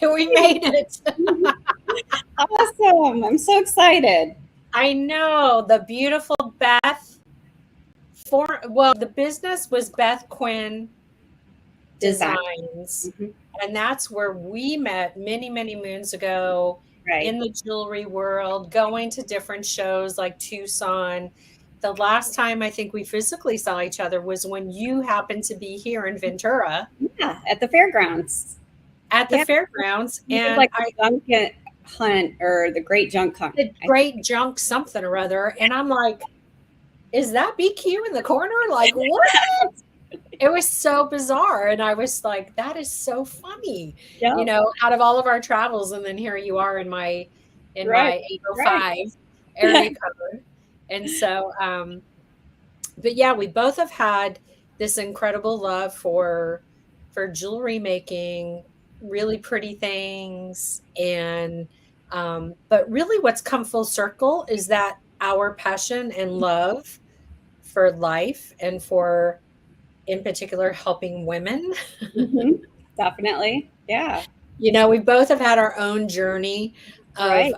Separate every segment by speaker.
Speaker 1: We made it.
Speaker 2: Awesome. I'm so excited.
Speaker 1: I know. The beautiful Beth. The business was Beth Quinn Designs.
Speaker 2: Mhm.
Speaker 1: And that's where we met many, many moons ago
Speaker 2: Right.
Speaker 1: in the jewelry world, going to different shows like Tucson. The last time I think we physically saw each other was when you happened to be here in Ventura
Speaker 2: Yeah, at the fairgrounds.
Speaker 1: at the
Speaker 2: Yeah.
Speaker 1: fairgrounds.
Speaker 2: We did
Speaker 1: And
Speaker 2: like the junk hunt or the great junk hunt.
Speaker 1: the great junk something or other. And I'm like, is that BQ in the corner? Like, what? It was so bizarre. And I was like, that is so funny,
Speaker 2: Yeah.
Speaker 1: out of all of our travels. And then here you are in my
Speaker 2: Right.
Speaker 1: 805 area code. And so, but yeah, we both have had this incredible love for jewelry making, really pretty things. And, but really what's come full circle is that our passion and love for life and for, in particular, helping women.
Speaker 2: Mhm. Definitely. Yeah.
Speaker 1: We both have had our own journey of
Speaker 2: Right.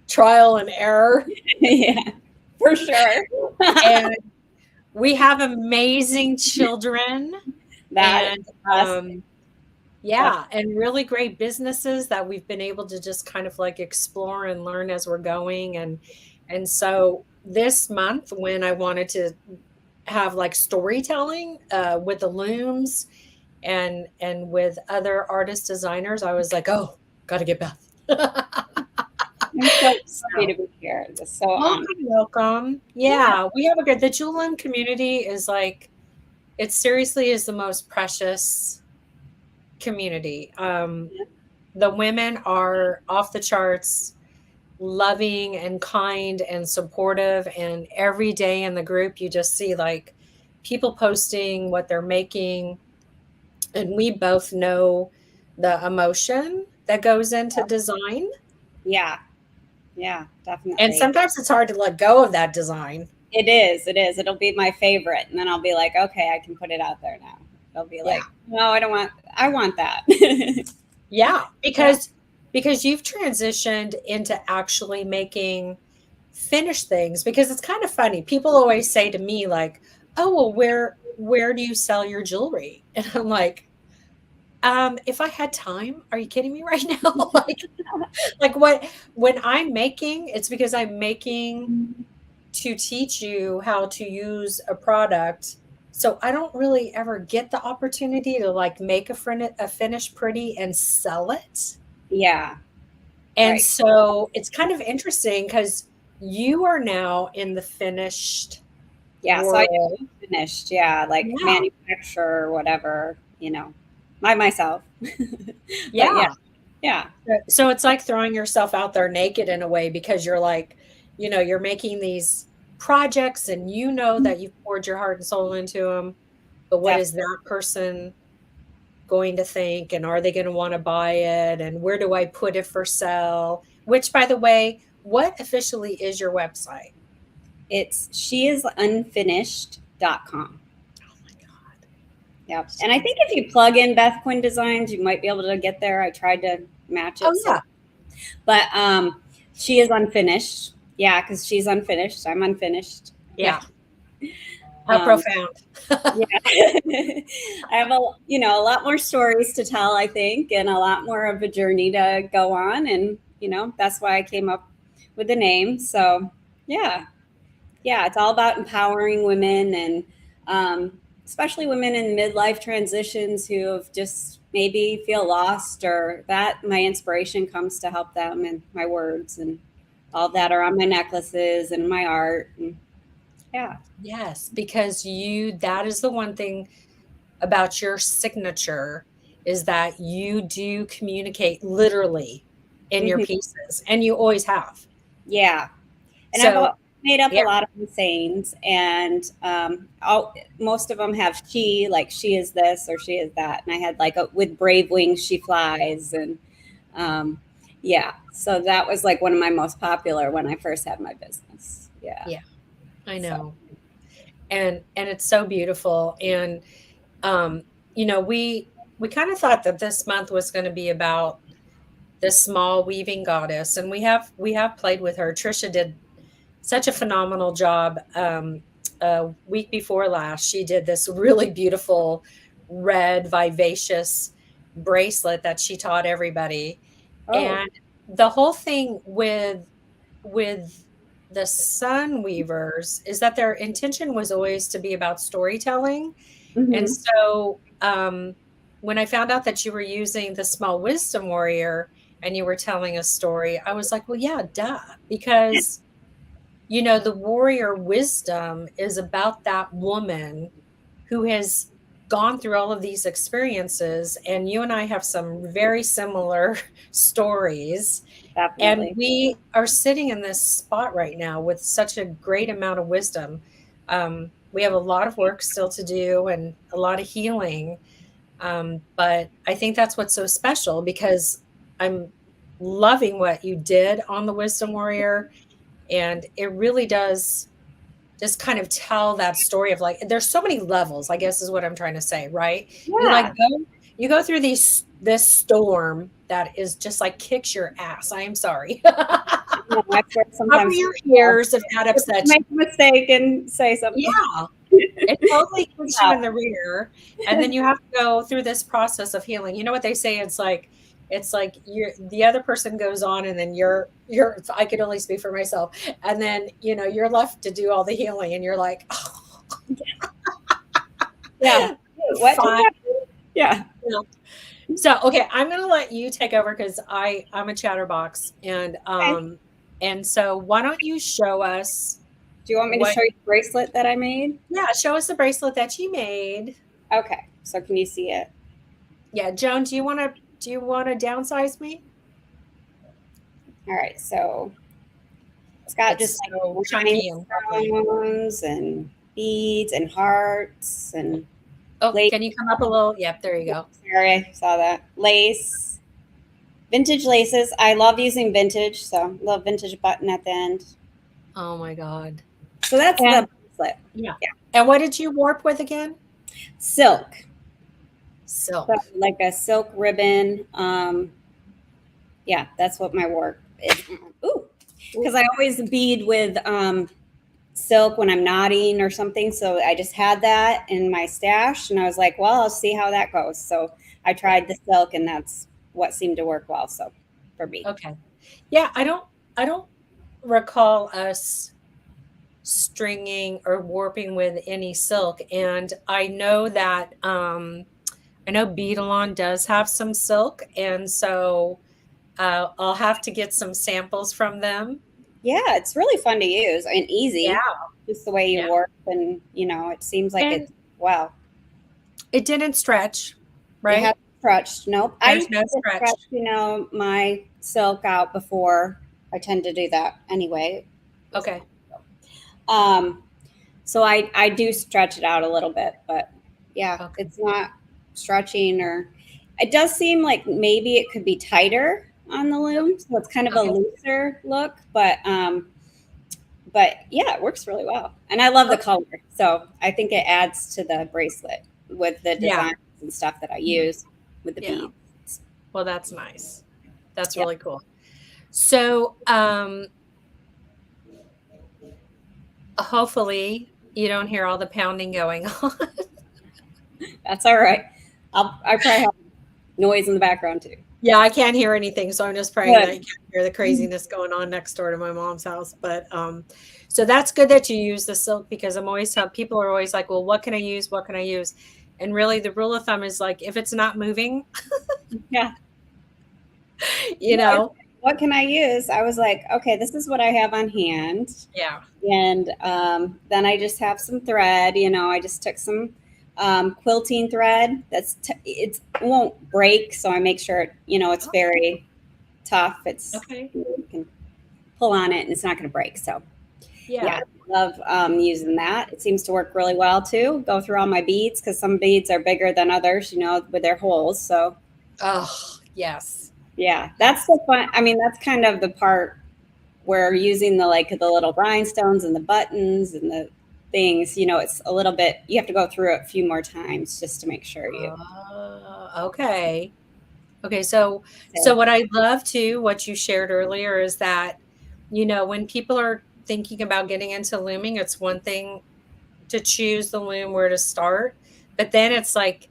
Speaker 1: trial and error.
Speaker 2: Yeah, for sure.
Speaker 1: And we have amazing children.
Speaker 2: That
Speaker 1: And
Speaker 2: awesome.
Speaker 1: yeah, and really great businesses that we've been able to just kind of like explore and learn as we're going. And so this month, when I wanted to have like storytelling with the looms and with other artist designers, I was like, oh, gotta get Beth.
Speaker 2: I'm so happy to be here. It's so honored.
Speaker 1: Welcome. Yeah, we have the Jewel Loom community is like, it seriously is the most precious community. The women are off the charts, loving and kind and supportive. And every day in the group, you just see like people posting what they're making. And we both know the emotion that goes into design.
Speaker 2: Yeah. Yeah,
Speaker 1: And
Speaker 2: definitely.
Speaker 1: sometimes it's hard to let go of that design.
Speaker 2: It is. It is. It'll be my favorite. And then I'll be like, okay, I can put it out there now. It'll be like, no, I want that.
Speaker 1: Yeah, because you've transitioned into actually making finished things, because it's kind of funny. People always say to me like, "Oh, well, where do you sell your jewelry?" And I'm like, if I had time, are you kidding me right now? like what when I'm making, it's because I'm making to teach you how to use a product. So I don't really ever get the opportunity to like make a finish pretty and sell it.
Speaker 2: Yeah.
Speaker 1: And
Speaker 2: Right.
Speaker 1: so it's kind of interesting because you are now in the finished
Speaker 2: Yeah. So I
Speaker 1: world.
Speaker 2: finished. Yeah. Like
Speaker 1: Yeah.
Speaker 2: manufacturer or whatever, by myself. But yeah.
Speaker 1: Yeah.
Speaker 2: Yeah.
Speaker 1: So it's like throwing yourself out there naked in a way, because you're like, you're making these projects and that you've poured your heart and soul into them. But what is that person going to think? And are they going to want to buy it? And where do I put it for sale? Which, by the way, what officially is your website?
Speaker 2: It's sheIsunfinished.com.
Speaker 1: Oh my God.
Speaker 2: Yep. And I think if you plug in Beth Quinn Designs, you might be able to get there. I tried to match it.
Speaker 1: Oh, yeah.
Speaker 2: But she is unfinished. Yeah, because she's unfinished. I'm unfinished.
Speaker 1: Yeah. How profound.
Speaker 2: Yeah. I have a lot more stories to tell, I think, and a lot more of a journey to go on. And, that's why I came up with the name. So, yeah. Yeah, it's all about empowering women, and especially women in midlife transitions who have just maybe feel lost, or that my inspiration comes to help them, and my words and all that are on my necklaces and my art. And yeah.
Speaker 1: Yes, because that is the one thing about your signature, is that you do communicate literally in your pieces, and you always have.
Speaker 2: Yeah. And I've made up a lot of sayings, and most of them have she, like she is this or she is that. And I had like with brave wings, she flies. And yeah, so that was like one of my most popular when I first had my business. Yeah.
Speaker 1: Yeah, I know. And it's so beautiful. And, we kind of thought that this month was going to be about the small weaving goddess, and we have played with her. Trisha did such a phenomenal job. A week before last, she did this really beautiful red vivacious bracelet that she taught everybody.
Speaker 2: Oh.
Speaker 1: And the whole thing with the Sun Weavers is that their intention was always to be about storytelling. And
Speaker 2: Mm-hmm.
Speaker 1: so when I found out that you were using the Small Wisdom Warrior and you were telling a story, I was like, well, yeah, duh. Because, the warrior wisdom is about that woman who has gone through all of these experiences. And you and I have some very similar stories. And
Speaker 2: Definitely.
Speaker 1: we are sitting in this spot right now with such a great amount of wisdom. We have a lot of work still to do and a lot of healing. But I think that's what's so special because I'm loving what you did on the Wisdom Warrior. And it really does just kind of tell that story of like, there's so many levels, I guess is what I'm trying to say, right?
Speaker 2: Yeah.
Speaker 1: You go through this storm that is just like kicks your ass. I am sorry.
Speaker 2: No, I swear
Speaker 1: Cover
Speaker 2: sometimes
Speaker 1: your ears if that upsets you.
Speaker 2: make a mistake and say something.
Speaker 1: Yeah. It totally kicks you in the rear. And then you have to go through this process of healing. You know what they say? It's like you're the other person goes on and then you're I can only speak for myself. And then, you're left to do all the healing and you're like, oh,
Speaker 2: Yeah. What just
Speaker 1: fine.
Speaker 2: happened? Yeah.
Speaker 1: So, okay, I'm going to let you take over because I'm a chatterbox.
Speaker 2: Okay.
Speaker 1: And so why don't you show us
Speaker 2: Do you want me to show you the bracelet that I made?
Speaker 1: show us the bracelet that you made.
Speaker 2: Okay. So can you see it?
Speaker 1: Yeah, Joan, do you want to downsize me?
Speaker 2: All right. So it's got
Speaker 1: It's
Speaker 2: just
Speaker 1: so
Speaker 2: like
Speaker 1: chunky and lovely.
Speaker 2: rhinestones and beads and hearts and
Speaker 1: Oh,
Speaker 2: lace.
Speaker 1: can you come up a little? Yep, there you go.
Speaker 2: Sorry, I saw that. Lace, vintage laces. I love using vintage, so love vintage button at the end.
Speaker 1: Oh my God.
Speaker 2: So that's
Speaker 1: And
Speaker 2: the bracelet.
Speaker 1: yeah.
Speaker 2: Yeah.
Speaker 1: And what did you warp with again?
Speaker 2: Silk. So
Speaker 1: Silk.
Speaker 2: like a silk ribbon. Yeah, that's what my work is. Ooh, because I always bead with silk when I'm knotting or something. So I just had that in my stash, and I was like, well, I'll see how that goes. So I tried the silk, and that's what seemed to work well. So for me,
Speaker 1: Okay. Yeah, I don't recall us stringing or warping with any silk. And I know that I know Beadalon does have some silk, and so I'll have to get some samples from them.
Speaker 2: yeah, it's really fun to use and
Speaker 1: Yeah,
Speaker 2: easy. Just the way you
Speaker 1: yeah.
Speaker 2: work, and it seems like
Speaker 1: And
Speaker 2: it's wow.
Speaker 1: it didn't stretch,
Speaker 2: It
Speaker 1: right?
Speaker 2: hasn't stretched. Nope. I
Speaker 1: There's
Speaker 2: used
Speaker 1: no
Speaker 2: to
Speaker 1: stretch.
Speaker 2: stretch, my silk out before. I tend to do that anyway.
Speaker 1: Okay.
Speaker 2: Um, so I do stretch it out a little bit, but yeah,
Speaker 1: Okay.
Speaker 2: it's not stretching, or it does seem like maybe it could be tighter on the loom. So it's kind of a
Speaker 1: Okay.
Speaker 2: looser look, but yeah, it works really well. And I love the
Speaker 1: Okay.
Speaker 2: color. So I think it adds to the bracelet with the
Speaker 1: Yeah.
Speaker 2: designs and stuff that I use with the
Speaker 1: Yeah.
Speaker 2: beads.
Speaker 1: Well, that's nice. That's
Speaker 2: Yeah.
Speaker 1: really cool. So, hopefully you don't hear all the pounding going on.
Speaker 2: That's all right. I probably have noise in the background too.
Speaker 1: Yeah, I can't hear anything, so I'm just praying
Speaker 2: Good.
Speaker 1: that you can't hear the craziness going on next door to my mom's house. But so that's good that you use the silk because I'm always telling people are always like, well, what can I use? What can I use? And really, the rule of thumb is like, if it's not moving,
Speaker 2: Yeah.
Speaker 1: you
Speaker 2: Yeah,
Speaker 1: know,
Speaker 2: what can I use? I was like, okay, this is what I have on hand.
Speaker 1: yeah,
Speaker 2: And then I just have some thread. I just took some quilting thread. It won't break, so I make sure it's very tough.
Speaker 1: okay,
Speaker 2: You can pull on it, and it's not going to break. So
Speaker 1: yeah,
Speaker 2: yeah, I love using that. It seems to work really well too. Go through all my beads because some beads are bigger than others, with their holes. So
Speaker 1: oh yes,
Speaker 2: yeah, that's the fun. I mean, that's kind of the part where using the little rhinestones and the buttons and things, you know, it's a little bit, you have to go through it a few more times just to make sure you.
Speaker 1: Okay. Okay. So
Speaker 2: So,
Speaker 1: what I love too, what you shared earlier is that, when people are thinking about getting into looming, it's one thing to choose the loom where to start, but then it's like,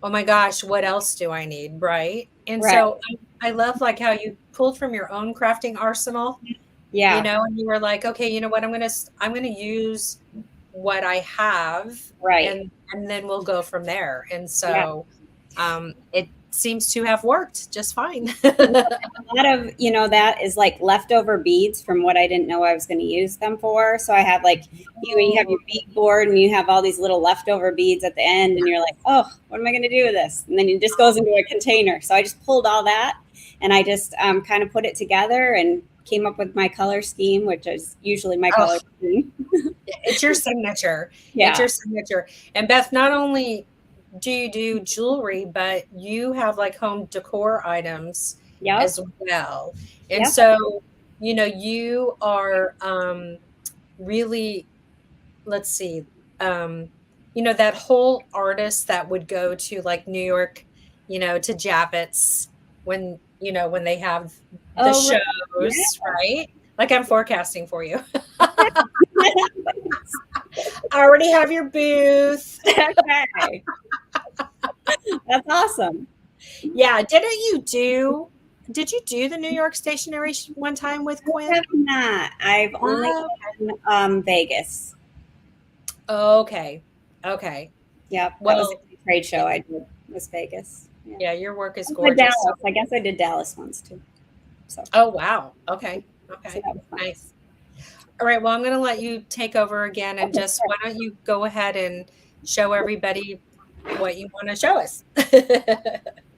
Speaker 1: oh my gosh, what else do I need? Right. And
Speaker 2: right.
Speaker 1: so I love like how you pulled from your own crafting arsenal,
Speaker 2: Yeah.
Speaker 1: and you were like, okay, you know what? I'm going to use what I have,
Speaker 2: Right.
Speaker 1: and then we'll go from there. And
Speaker 2: Yeah.
Speaker 1: so it seems to have worked just fine.
Speaker 2: A lot of, you know, that is like leftover beads from what I didn't know I was going to use them for. So I have like, you have your bead board and you have all these little leftover beads at the end and you're like, oh, what am I going to do with this? And then it just goes into a container. So I just pulled all that and I just kind of put it together and came up with my color scheme, which is usually my
Speaker 1: Oh,
Speaker 2: color scheme.
Speaker 1: it's your signature. It's
Speaker 2: Yeah.
Speaker 1: your signature. And Beth, not only do you do jewelry, but you have like home decor items
Speaker 2: Yep.
Speaker 1: as well. And
Speaker 2: Yep.
Speaker 1: so, you are really, let's see, that whole artist that would go to like New York, to Javits when they have the
Speaker 2: Oh, right. Yeah.
Speaker 1: shows, right? Like I'm forecasting for you. I already have your booth.
Speaker 2: Okay. That's awesome.
Speaker 1: Yeah, did you do the New York Stationery one time with
Speaker 2: I
Speaker 1: Quinn?
Speaker 2: have not. I've only
Speaker 1: Oh,
Speaker 2: done Vegas.
Speaker 1: okay. Okay.
Speaker 2: Yep, that was the
Speaker 1: Well,
Speaker 2: only trade show I did was Vegas. Yeah.
Speaker 1: yeah, your work is
Speaker 2: I did
Speaker 1: gorgeous.
Speaker 2: Dallas. I guess I did Dallas once too. So,
Speaker 1: Oh, wow. Okay.
Speaker 2: so
Speaker 1: Okay.
Speaker 2: that was fun.
Speaker 1: Nice. All right. Well, I'm going to let you take over again, and
Speaker 2: Okay,
Speaker 1: just
Speaker 2: sure.
Speaker 1: why don't you go ahead and show everybody what you want to show us?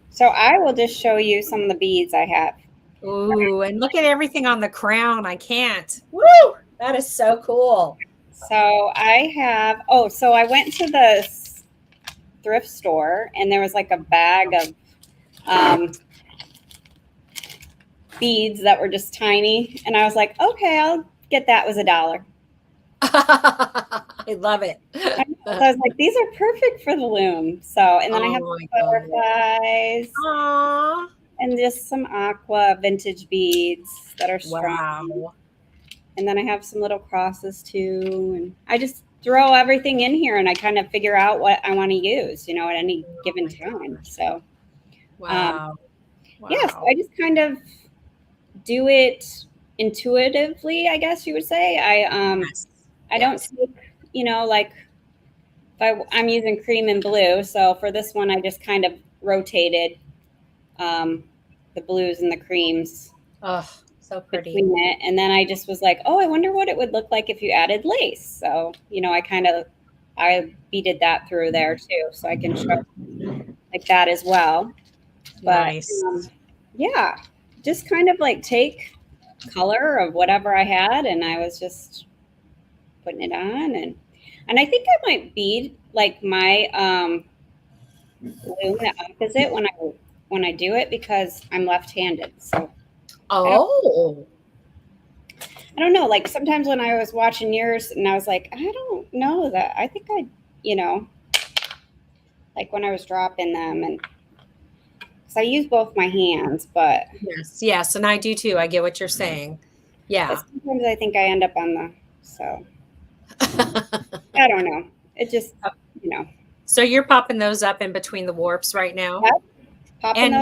Speaker 2: So I will just show you some of the beads I have.
Speaker 1: Ooh, and look at everything on the crown. I can't. Woo! That is so cool.
Speaker 2: So I have, so I went to the thrift store and there was like a bag of beads that were just tiny. And I was like, okay, I'll get that. It was $1.
Speaker 1: I love it.
Speaker 2: So I was like, these are perfect for the loom. So, and then I have
Speaker 1: Oh
Speaker 2: some
Speaker 1: my God.
Speaker 2: butterflies
Speaker 1: Aw.
Speaker 2: and just some aqua vintage beads that are strong.
Speaker 1: Wow.
Speaker 2: And then I have some little crosses too. And I just throw everything in here and I kind of figure out what I want to use, at any given time. So,
Speaker 1: Wow.
Speaker 2: yeah, so
Speaker 1: Wow.
Speaker 2: I just kind of do it intuitively, I guess you would say.
Speaker 1: Yes.
Speaker 2: I don't
Speaker 1: Yes.
Speaker 2: take, like I'm using cream and blue. So for this one, I just kind of rotated the blues and the creams
Speaker 1: Oh, so pretty.
Speaker 2: between it. And then I just was like, oh, I wonder what it would look like if you added lace. So, I beaded that through there too. So I can show like that as well. But
Speaker 1: Nice.
Speaker 2: yeah, just kind of like take color of whatever I had. And I was just putting it on. And I think I might bead like my loom the opposite when I do it because I'm left-handed. So
Speaker 1: Oh.
Speaker 2: I don't know. Like sometimes when I was watching yours and I was like, I don't know that. I think like when I was dropping them and because I use both my hands, but
Speaker 1: Yes, and I do too. I get what you're saying. Yeah.
Speaker 2: sometimes I think I end up on so I don't know. It just,
Speaker 1: So you're popping those up in between the warps right now,
Speaker 2: yep, popping
Speaker 1: and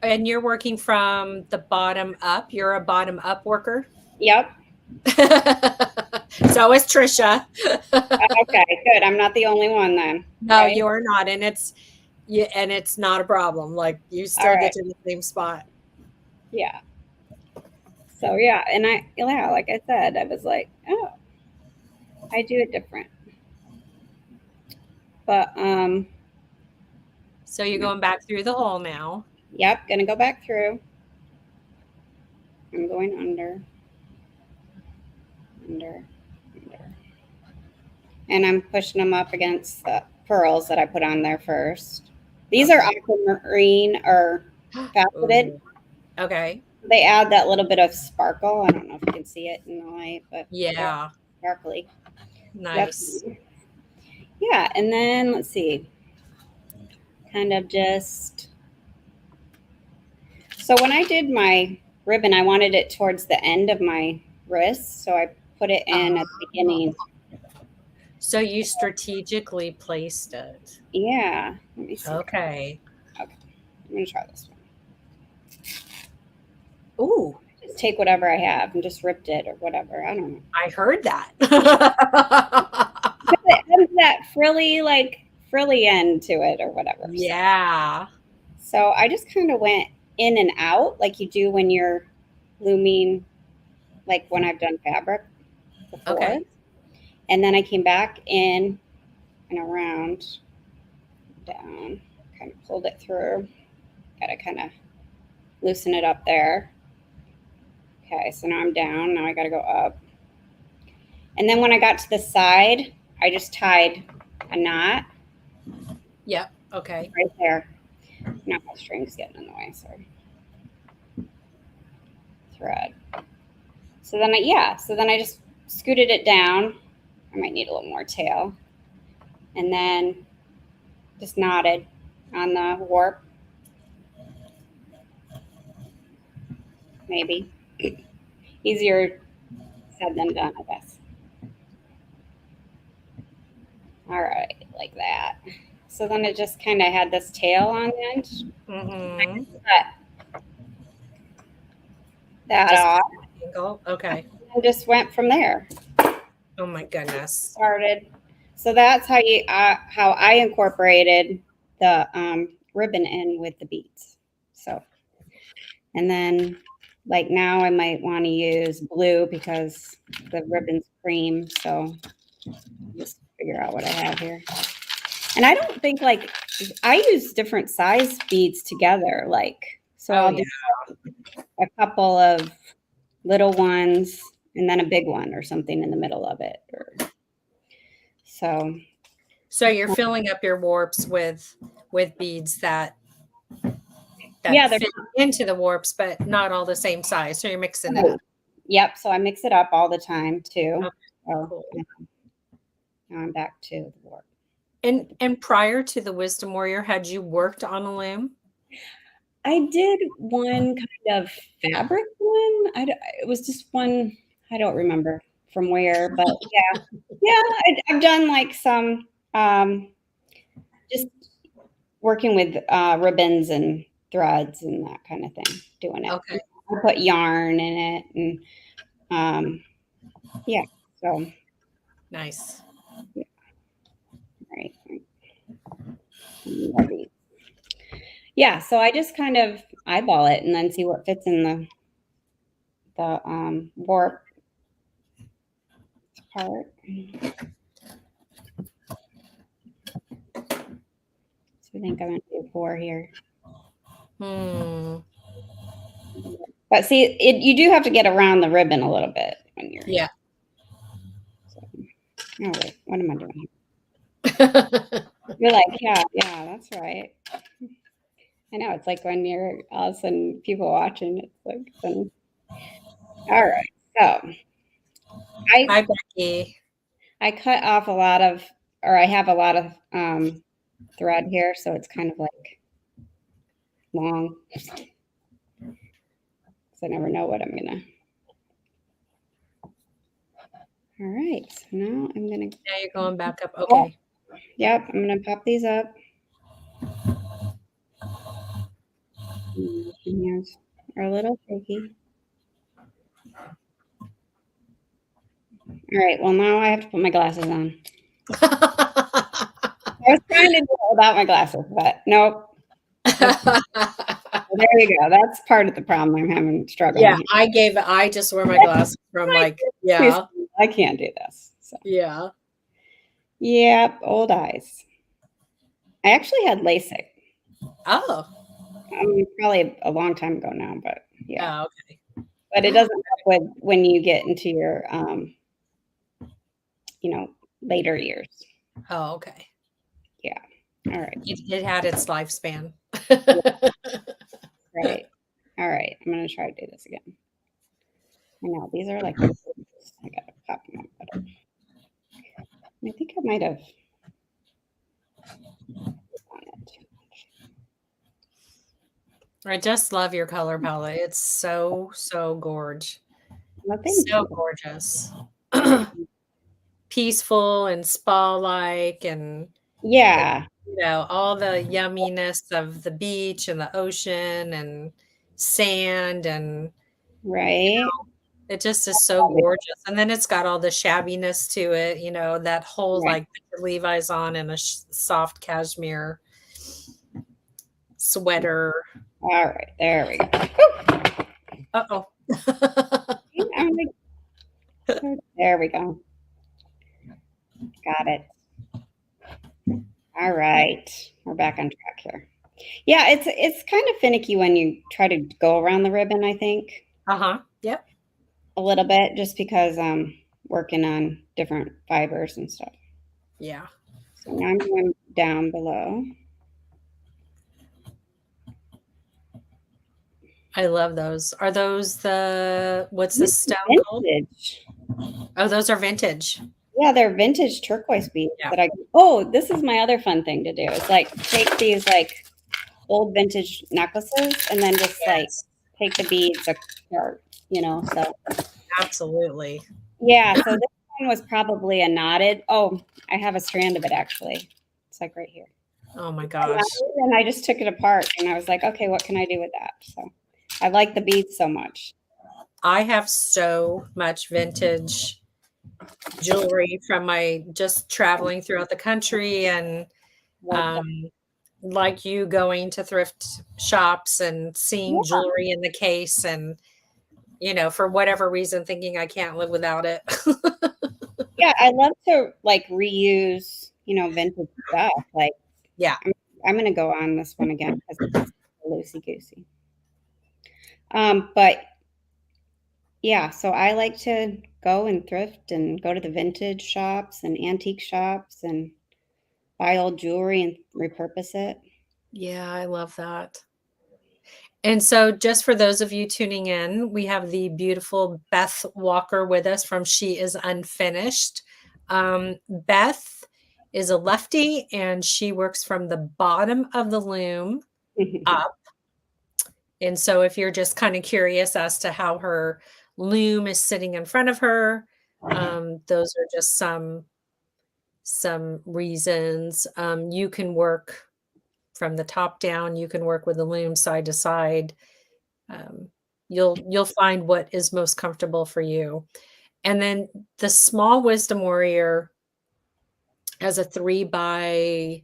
Speaker 2: those.
Speaker 1: you're working from the bottom up. You're a bottom up worker.
Speaker 2: Yep.
Speaker 1: So is Trisha.
Speaker 2: Okay, good. I'm not the only one then.
Speaker 1: No,
Speaker 2: Right?
Speaker 1: you're not, and it's not a problem. Like you
Speaker 2: All
Speaker 1: still
Speaker 2: right.
Speaker 1: get to the same spot.
Speaker 2: Yeah. So yeah, and like I said, I was like, oh, I do it different. But
Speaker 1: So you're going back through the hole now.
Speaker 2: yep, gonna go back through. I'm going under. And I'm pushing them up against the pearls that I put on there first. These are aquamarine or faceted.
Speaker 1: Ooh. Okay.
Speaker 2: They add that little bit of sparkle. I don't know if you can see it in the light, but
Speaker 1: Yeah.
Speaker 2: sparkly.
Speaker 1: Nice.
Speaker 2: Yeah, and then let's see. Kind of just so when I did my ribbon, I wanted it towards the end of my wrist, so I put it in at the beginning.
Speaker 1: So you strategically placed it.
Speaker 2: Yeah, let me see.
Speaker 1: Okay.
Speaker 2: Okay, I'm gonna try this one.
Speaker 1: Ooh,
Speaker 2: Just take whatever I have and just ripped it or whatever. I don't know.
Speaker 1: I heard that.
Speaker 2: Because it has that frilly end to it or whatever.
Speaker 1: Yeah.
Speaker 2: So I just kind of went in and out like you do when you're looming, like when I've done fabric before.
Speaker 1: Okay.
Speaker 2: And then I came back in and around, down, kind of pulled it through. Got to kind of loosen it up there. Okay, so now I'm down. Now I got to go up. And then when I got to the side, I just tied a knot.
Speaker 1: Yep. Okay.
Speaker 2: Right there. Now my string's getting in the way, sorry. Thread. So then I just scooted it down. I might need a little more tail. And then just knotted on the warp. Maybe. Easier said than done, I guess. All right, like that. So then it just kind of had this tail on the end.
Speaker 1: Mm-hmm.
Speaker 2: That off.
Speaker 1: Angle. Okay.
Speaker 2: And just went from there.
Speaker 1: Oh my goodness.
Speaker 2: Started. So that's how I incorporated the ribbon in with the beads. So, and then like now I might want to use blue because the ribbon's cream. So just figure out what I have here. And I don't think like I use different size beads together. Like, so I'll do a couple of little ones and then a big one or something in the middle of it. So
Speaker 1: you're filling up your warps with beads that fit into the warps, but not all the same size. So you're mixing it up.
Speaker 2: Yep. So I mix it up all the time too.
Speaker 1: Okay,
Speaker 2: so
Speaker 1: cool.
Speaker 2: now I'm back to the warp.
Speaker 1: And prior to the Wisdom Warrior, had you worked on a loom?
Speaker 2: I did one kind of fabric one. It was just one. I don't remember from where, but yeah. I've done like some just working with ribbons and threads and that kind of thing. Doing it.
Speaker 1: Okay.
Speaker 2: I put yarn in it and yeah. So
Speaker 1: nice.
Speaker 2: Yeah. Right. Yeah, so I just kind of eyeball it and then see what fits in the warp part. So I think I'm going to do 4 here. But see, you do have to get around the ribbon a little bit when you're.
Speaker 1: Yeah.
Speaker 2: So, oh wait, what am I doing here? You're like, yeah, that's right. I know, it's like when you're all of a sudden people watching, it's like, all right. So
Speaker 1: Hi, Becky.
Speaker 2: I cut off I have a lot of thread here, so it's kind of like long. So I never know what I'm gonna. All right, so now I'm gonna.
Speaker 1: Now you're going back up. Okay.
Speaker 2: Yep, I'm gonna pop these up. Here's our little shaky. All right, well now I have to put my glasses on. I was trying to do it without my glasses, but nope. There you go. That's part of the problem I'm having struggling.
Speaker 1: Yeah, I just wear my glasses from I
Speaker 2: can't do this. So.
Speaker 1: Yeah.
Speaker 2: Yep, old eyes. I actually had LASIK.
Speaker 1: Oh.
Speaker 2: Probably a long time ago now, but yeah.
Speaker 1: Oh, okay.
Speaker 2: But it doesn't help with when you get into your later years.
Speaker 1: Oh, okay.
Speaker 2: Yeah. All right.
Speaker 1: It had its lifespan.
Speaker 2: Right. All right. I'm going to try to do this again. I know these are like, I got to pop them up better. might have.
Speaker 1: I just love your color palette. It's so, so gorgeous.
Speaker 2: Well, thank
Speaker 1: So
Speaker 2: you.
Speaker 1: gorgeous. Peaceful and spa-like and
Speaker 2: Yeah.
Speaker 1: all the yumminess of the beach and the ocean and sand and
Speaker 2: Right.
Speaker 1: it just is so gorgeous. And then it's got all the shabbiness to it, that whole
Speaker 2: Right.
Speaker 1: like Levi's on and a soft cashmere sweater.
Speaker 2: All right. There we go.
Speaker 1: Uh-oh.
Speaker 2: I'm like, there we go. Got it. All right. We're back on track here. Yeah, it's kind of finicky when you try to go around the ribbon, I think.
Speaker 1: Yep.
Speaker 2: A little bit, just because I'm working on different fibers and stuff.
Speaker 1: Yeah.
Speaker 2: So now I'm going down below.
Speaker 1: I love those. Are those what's the stone called?
Speaker 2: Vintage.
Speaker 1: Oh, those are vintage.
Speaker 2: Yeah, they're vintage turquoise beads
Speaker 1: Yeah.
Speaker 2: this is my other fun thing to do. It's like take these like old vintage necklaces and then just like take the beads apart, so.
Speaker 1: Absolutely.
Speaker 2: Yeah, so this one was probably a knotted. Oh, I have a strand of it actually. It's like right here.
Speaker 1: Oh my gosh.
Speaker 2: And I just took it apart and I was like, okay, what can I do with that? So I like the beads so much.
Speaker 1: I have so much vintage jewelry from my just traveling throughout the country and like you going to thrift shops and seeing jewelry in the case and for whatever reason thinking I can't live without it.
Speaker 2: Yeah, I love to like reuse, vintage stuff. Like,
Speaker 1: yeah,
Speaker 2: I'm gonna go on this one again because it's loosey goosey. But yeah, so I like to go and thrift and go to the vintage shops and antique shops and buy old jewelry and repurpose it.
Speaker 1: Yeah, I love that. And so just for those of you tuning in, we have the beautiful Beth Walker with us from She Is Unfinished. Beth is a lefty and she works from the bottom of the loom up. And so if you're just kind of curious as to how her loom is sitting in front of her, those are just some reasons. You can work from the top down. You can work with the loom side to side. You'll find what is most comfortable for you. And then the Small Wisdom Warrior has a 3 by,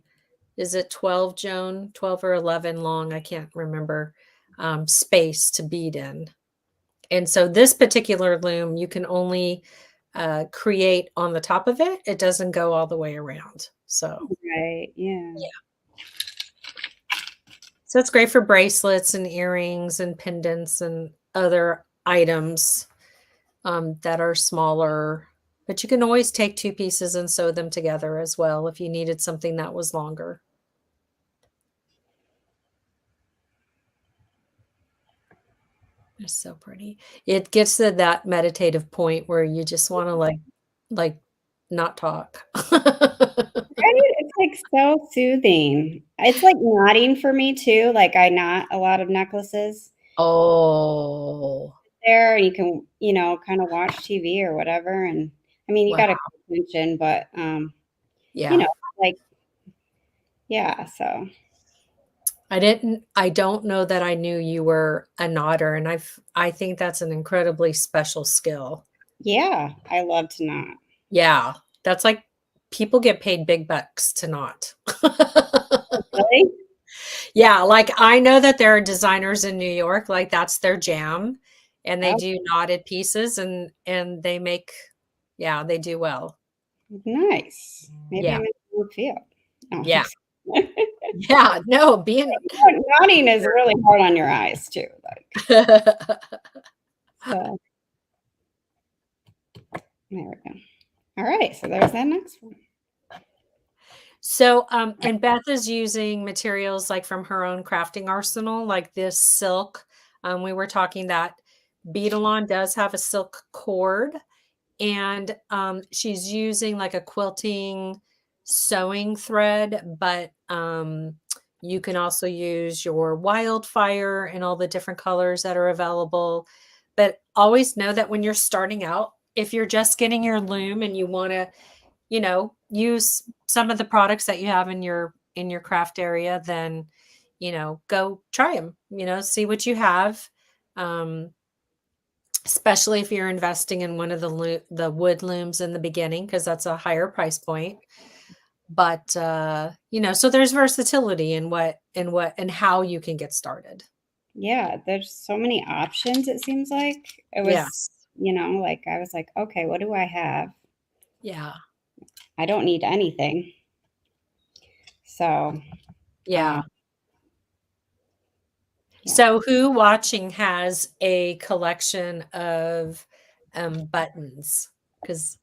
Speaker 1: is it 12, Joan? 12 or 11 long, I can't remember, space to bead in. And so this particular loom, you can only create on the top of it. It doesn't go all the way around. So,
Speaker 2: right. Yeah.
Speaker 1: So it's great for bracelets and earrings and pendants and other items that are smaller. But you can always take 2 pieces and sew them together as well if you needed something that was longer. It's so pretty. It gets to that meditative point where you just want to like not talk.
Speaker 2: It's like so soothing. It's like knotting for me too. Like I knot a lot of necklaces.
Speaker 1: Oh.
Speaker 2: There and you can, kind of watch TV or whatever. And I mean, you got to pay attention, but
Speaker 1: yeah,
Speaker 2: like, yeah. So
Speaker 1: I don't know that I knew you were a knotter, and I think that's an incredibly special skill.
Speaker 2: Yeah, I love to knot.
Speaker 1: Yeah, that's like people get paid big bucks to knot.
Speaker 2: Really?
Speaker 1: Yeah, like I know that there are designers in New York, like that's their jam, and they do knotted pieces, and they make, they do well.
Speaker 2: Nice. Maybe I'm in the field. Oh,
Speaker 1: yeah. Yeah, no,
Speaker 2: knotting is really hard on your eyes too. Like, so there we go. All right, so there's that next one.
Speaker 1: So, and Beth is using materials like from her own crafting arsenal, like this silk. We were talking that Beadalon does have a silk cord, and she's using like a quilting sewing thread, but you can also use your wildfire and all the different colors that are available. But always know that when you're starting out, if you're just getting your loom and you want to, use some of the products that you have in your craft area, then, go try them, see what you have. Especially if you're investing in one of the wood looms in the beginning, because that's a higher price point. But so there's versatility in what and how you can get started.
Speaker 2: Yeah, there's so many options, it seems like. It was,
Speaker 1: Yes.
Speaker 2: like I was like, okay, what do I have?
Speaker 1: Yeah.
Speaker 2: I don't need anything. So,
Speaker 1: Yeah.
Speaker 2: yeah.
Speaker 1: So who watching has a collection of buttons? Because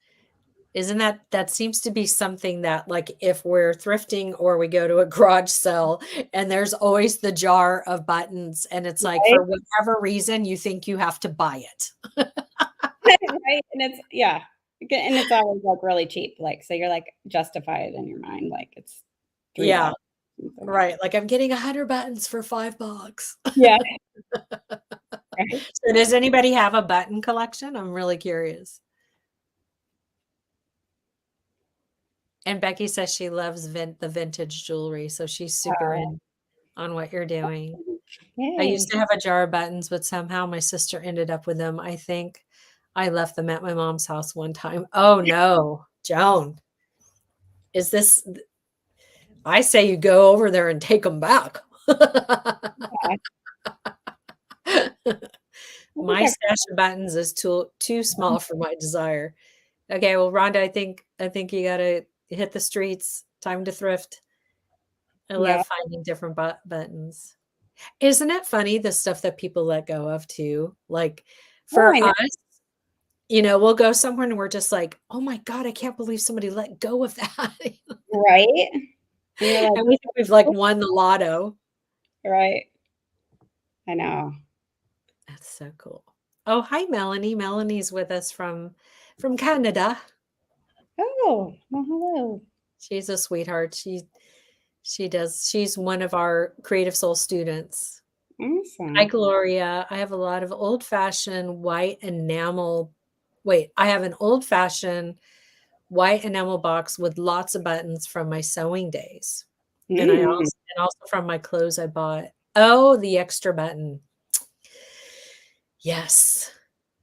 Speaker 1: isn't that seems to be something that, like, if we're thrifting or we go to a garage sale and there's always the jar of buttons and it's like,
Speaker 2: Right?
Speaker 1: for whatever reason, you think you have to buy it.
Speaker 2: Right? And it's yeah. And it's always like really cheap. Like, so you're like justify it in your mind, like it's
Speaker 1: Yeah,
Speaker 2: $3. Something.
Speaker 1: right. Like, I'm getting 100 buttons for $5.
Speaker 2: Yeah. Right.
Speaker 1: So does anybody have a button collection? I'm really curious. And Becky says she loves the vintage jewelry, so she's super in on what you're doing. I used
Speaker 2: Yay.
Speaker 1: to have a jar of buttons, but somehow my sister ended up with them. I think I left them at my mom's house one time. Oh no, Joan, is this? I say you go over there and take them back.
Speaker 2: Yeah. I think
Speaker 1: My stash of buttons is too small for my desire. Okay, well, Rhonda, I think you gotta hit the streets. Time to thrift. I
Speaker 2: yeah.
Speaker 1: love finding different buttons. Isn't it funny the stuff that people let go of too? Like
Speaker 2: Oh,
Speaker 1: for
Speaker 2: I know.
Speaker 1: us, we'll go somewhere and we're just like, "Oh my god, I can't believe somebody let go of that."
Speaker 2: Right? And you're like,
Speaker 1: And we think we've, like,
Speaker 2: "Oh,"
Speaker 1: won the lotto.
Speaker 2: right. I know.
Speaker 1: That's so cool. Oh, hi, Melanie. Melanie's with us from Canada.
Speaker 2: Oh, well, hello.
Speaker 1: She's a sweetheart. She's one of our Creative Soul students. Hi,
Speaker 2: Awesome.
Speaker 1: Gloria. I have a lot of old-fashioned white enamel. Wait, I have an old-fashioned white enamel box with lots of buttons from my sewing days. And
Speaker 2: Mm.
Speaker 1: also from my clothes I bought. Oh, the extra button. Yes.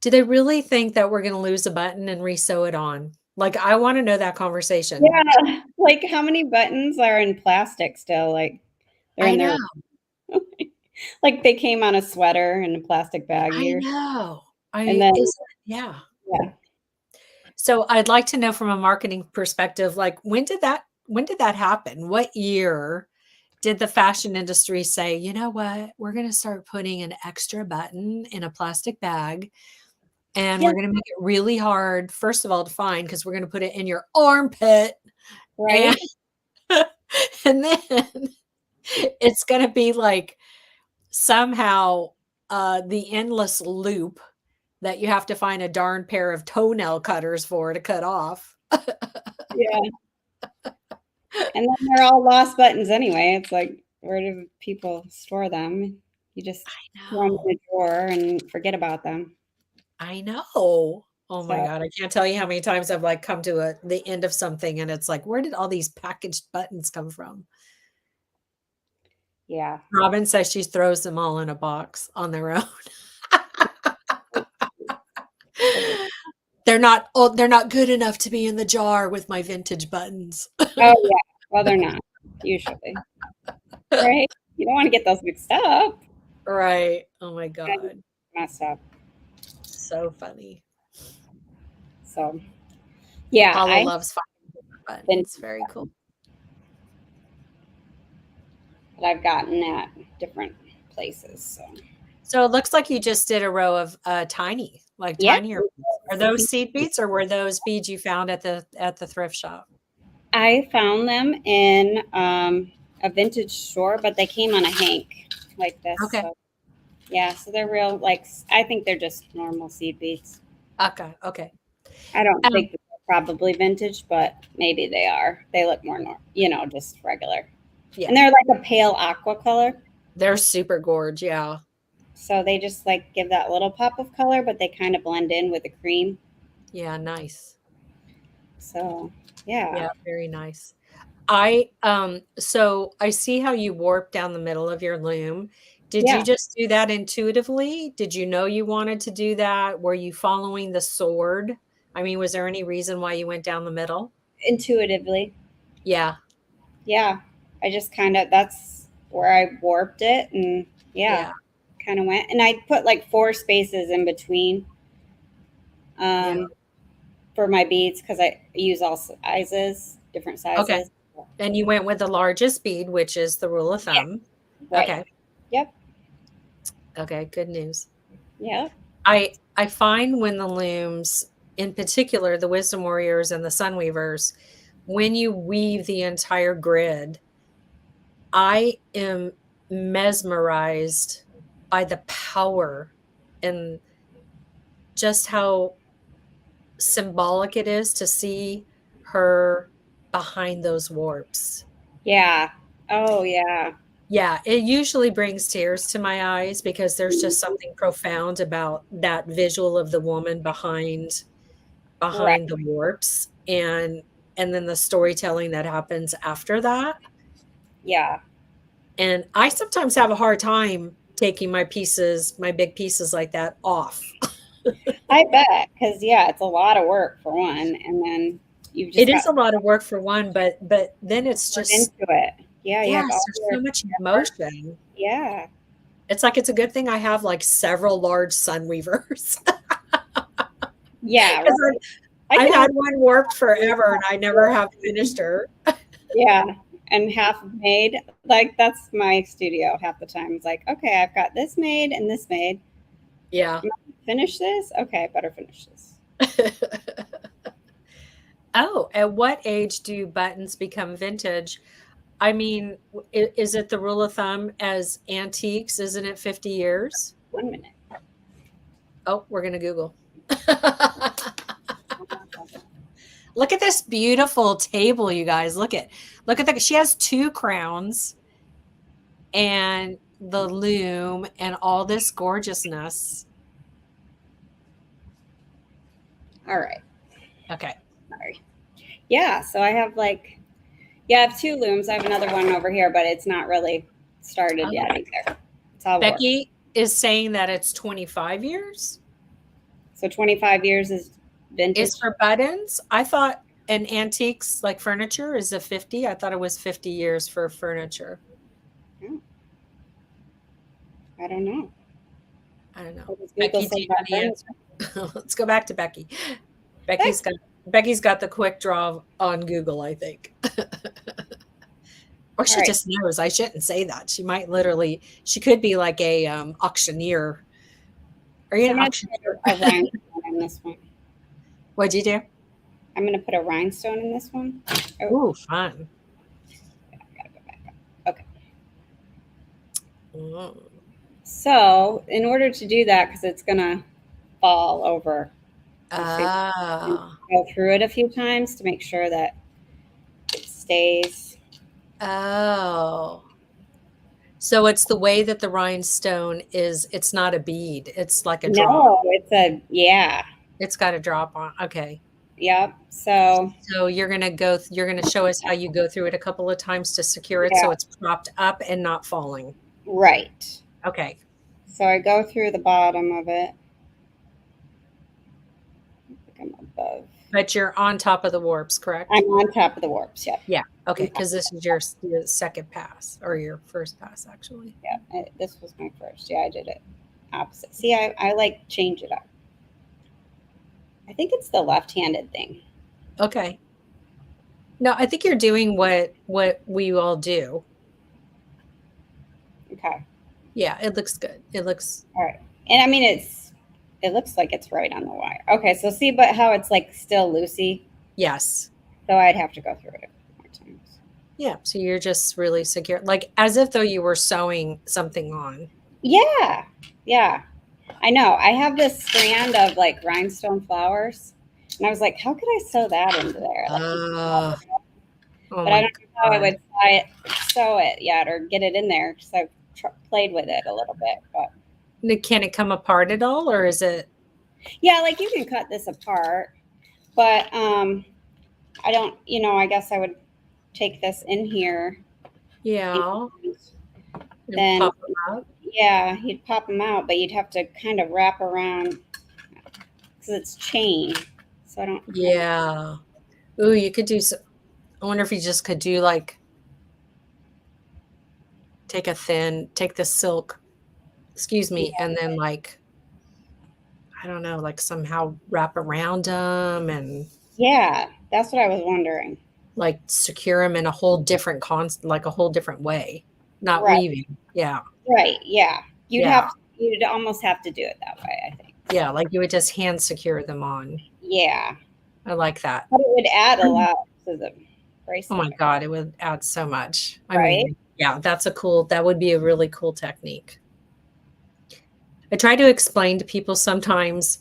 Speaker 1: Do they really think that we're gonna lose a button and resew it on? Like, I wanna know that conversation.
Speaker 2: Yeah. Like, how many buttons are in plastic still? Like, they're
Speaker 1: I
Speaker 2: in
Speaker 1: know.
Speaker 2: their like, they came on a sweater in a plastic bag
Speaker 1: I
Speaker 2: years,
Speaker 1: know.
Speaker 2: and then
Speaker 1: Yeah.
Speaker 2: yeah.
Speaker 1: So I'd like to know from a marketing perspective, like, when did that happen? What year did the fashion industry say, "You know what? We're gonna start putting an extra button in a plastic bag, and
Speaker 2: Yeah,
Speaker 1: we're gonna make it really hard, first of all, to find because we're gonna put it in your armpit, and
Speaker 2: right?
Speaker 1: and then it's gonna be like somehow the endless loop that you have to find a darn pair of toenail cutters for to cut off."
Speaker 2: Yeah, and then they're all lost buttons anyway. It's like, where do people store them? You just throw them in
Speaker 1: No,
Speaker 2: a drawer and forget about them.
Speaker 1: I know. Oh my
Speaker 2: So,
Speaker 1: god, I can't tell you how many times I've, like, come to the end of something and it's like, "Where did all these packaged buttons come from?"
Speaker 2: yeah.
Speaker 1: Robin says she throws them all in a box on their own. They're not good enough to be in the jar with my vintage buttons.
Speaker 2: Oh, yeah. Well, they're not usually, right? You don't wanna get those mixed up
Speaker 1: Right. Oh my
Speaker 2: and
Speaker 1: god.
Speaker 2: messed up.
Speaker 1: So funny.
Speaker 2: So, yeah,
Speaker 1: Paula
Speaker 2: I
Speaker 1: loves finding different
Speaker 2: been
Speaker 1: buttons. Very cool.
Speaker 2: that I've gotten at different places. So,
Speaker 1: So it looks like you just did a row of
Speaker 2: yeah,
Speaker 1: tinier beads. Are those seed beads or were those beads you found at the thrift shop?
Speaker 2: I found them in a vintage store, but they came on a hank like this.
Speaker 1: Okay.
Speaker 2: So, yeah, so they're I think they're just normal seed beads.
Speaker 1: Okay. Okay.
Speaker 2: I don't
Speaker 1: Um,
Speaker 2: think that they're probably vintage, but maybe they are. They look more just regular.
Speaker 1: Yeah.
Speaker 2: And they're like a pale aqua color.
Speaker 1: They're super gorgeous. Yeah.
Speaker 2: So they just like give that little pop of color, but they kind of blend in with the cream.
Speaker 1: Yeah. Nice.
Speaker 2: So yeah.
Speaker 1: Yeah. Very nice. So I see how you warp down the middle of your loom. Did you
Speaker 2: Yeah.
Speaker 1: just do that intuitively? Did you know you wanted to do that? Were you following the sword? I mean, was there any reason why you went down the middle?
Speaker 2: Intuitively.
Speaker 1: Yeah.
Speaker 2: Yeah. I just that's where I warped it, and
Speaker 1: Yeah.
Speaker 2: kind of went. And I put like 4 spaces in between
Speaker 1: Yeah.
Speaker 2: for my beads because I use all sizes, different
Speaker 1: Okay.
Speaker 2: sizes.
Speaker 1: And you went with the largest bead, which is the rule of
Speaker 2: Yeah.
Speaker 1: thumb.
Speaker 2: Right.
Speaker 1: Okay.
Speaker 2: Yep.
Speaker 1: Okay. Good news.
Speaker 2: Yeah.
Speaker 1: I find when the looms, in particular, the Wisdom Warriors and the Sunweavers, when you weave the entire grid, I am mesmerized by the power and just how symbolic it is to see her behind those warps.
Speaker 2: Yeah. Oh, yeah.
Speaker 1: Yeah, it usually brings tears to my eyes because there's just something profound about that visual of the woman
Speaker 2: Right.
Speaker 1: behind the warps and then the storytelling that happens after that.
Speaker 2: Yeah.
Speaker 1: And I sometimes have a hard time taking my big pieces like that off.
Speaker 2: I bet. Because, it's a lot of work for one. And then you've
Speaker 1: It
Speaker 2: just
Speaker 1: is
Speaker 2: got
Speaker 1: a lot of work for one, but then it's
Speaker 2: put
Speaker 1: just
Speaker 2: into it. Yeah. You have
Speaker 1: yes,
Speaker 2: all
Speaker 1: there's
Speaker 2: your
Speaker 1: so much
Speaker 2: effort.
Speaker 1: emotion.
Speaker 2: Yeah.
Speaker 1: It's like it's a good thing I have like several large sun weavers.
Speaker 2: Yeah.
Speaker 1: 'Cause
Speaker 2: Right.
Speaker 1: I've had one warped forever and I never have finished her.
Speaker 2: Yeah. And half made. Like, that's my studio half the time. It's like, okay, I've got this made and this made.
Speaker 1: Yeah.
Speaker 2: Finish this? Okay, I better finish this.
Speaker 1: Oh, at what age do buttons become vintage? I mean, is it the rule of thumb as antiques? Isn't it 50 years?
Speaker 2: 1 minute.
Speaker 1: Oh, we're going to Google. Look at this beautiful table, you guys. Look at that. She has 2 crowns and the loom and all this gorgeousness.
Speaker 2: All right.
Speaker 1: Okay.
Speaker 2: Sorry. Yeah, so I have I have 2 looms. I have another one over here, but it's not really started yet either. It's all
Speaker 1: Becky is saying that it's 25 years.
Speaker 2: So 25 years is vintage.
Speaker 1: Is for buttons. I thought an antiques like furniture is a 50. I thought it was 50 years for furniture.
Speaker 2: I don't know.
Speaker 1: I don't know.
Speaker 2: Becky,
Speaker 1: do you know the answer? Let's go back to Becky. Becky's got the quick draw on Google, I think. Or she just knows. I shouldn't say that. She might literally, she could be like a auctioneer. Are you an auctioneer?
Speaker 2: A rhinestone in this one.
Speaker 1: What'd you do?
Speaker 2: I'm going to put a rhinestone in this one.
Speaker 1: Oh, ooh, fun.
Speaker 2: I gotta go back up. Okay.
Speaker 1: Mm.
Speaker 2: So, in order to do that, because it's going to fall over, go through it a few times to make sure that it stays.
Speaker 1: Oh. So it's the way that the rhinestone is, it's not a bead. It's like a drop.
Speaker 2: No, it's
Speaker 1: It's got a drop on. Okay.
Speaker 2: Yep. So
Speaker 1: you're going to show us how you go through it a couple of times to secure it so it's propped up and not falling.
Speaker 2: Right.
Speaker 1: Okay.
Speaker 2: So I go through the bottom of it. I think I'm above.
Speaker 1: But you're on top of the warps, correct?
Speaker 2: I'm on top of the warps, yeah.
Speaker 1: Yeah. Okay, because this is your second pass, or your first pass, actually.
Speaker 2: Yeah, this was my first. Yeah, I did it opposite. See, I like change it up. I think it's the left-handed thing.
Speaker 1: Okay. No, I think you're doing what we all do.
Speaker 2: Okay.
Speaker 1: Yeah, it looks good. It looks
Speaker 2: all right. And I mean, it looks like it's right on the wire. Okay, so see, but how it's like still loosey?
Speaker 1: Yes.
Speaker 2: So I'd have to go through it a couple more times.
Speaker 1: Yeah, so you're just really secure, like as if though you were sewing something on.
Speaker 2: Yeah. I know. I have this strand of like rhinestone flowers. And I was like, how could I sew that into there? Like,
Speaker 1: Oh
Speaker 2: but I
Speaker 1: my
Speaker 2: don't know how I
Speaker 1: God.
Speaker 2: would sew it yet or get it in there because I've played with it a little bit. But
Speaker 1: Can it come apart at all, or is it?
Speaker 2: yeah, like you can cut this apart, but I don't, I guess I would take this in here
Speaker 1: Yeah.
Speaker 2: and
Speaker 1: And
Speaker 2: then,
Speaker 1: pop them up.
Speaker 2: yeah, you'd pop them out, but you'd have to kind of wrap around because it's chain. So I don't know.
Speaker 1: Yeah. Ooh, you could do so. I wonder if you just could do like take the silk, excuse me, and then like, I don't know, like somehow wrap around them and
Speaker 2: Yeah, that's what I was wondering.
Speaker 1: like secure them in a whole different like a whole different way, not
Speaker 2: Right,
Speaker 1: weaving. Yeah.
Speaker 2: right, yeah.
Speaker 1: Yeah.
Speaker 2: You'd almost have to do it that way, I think.
Speaker 1: Yeah. Like you would just hand secure them on.
Speaker 2: Yeah,
Speaker 1: I like that.
Speaker 2: but it would add a lot to the
Speaker 1: Oh
Speaker 2: bracelet,
Speaker 1: my God, it would add so much. I
Speaker 2: right?
Speaker 1: mean, yeah, that would be a really cool technique. I try to explain to people sometimes,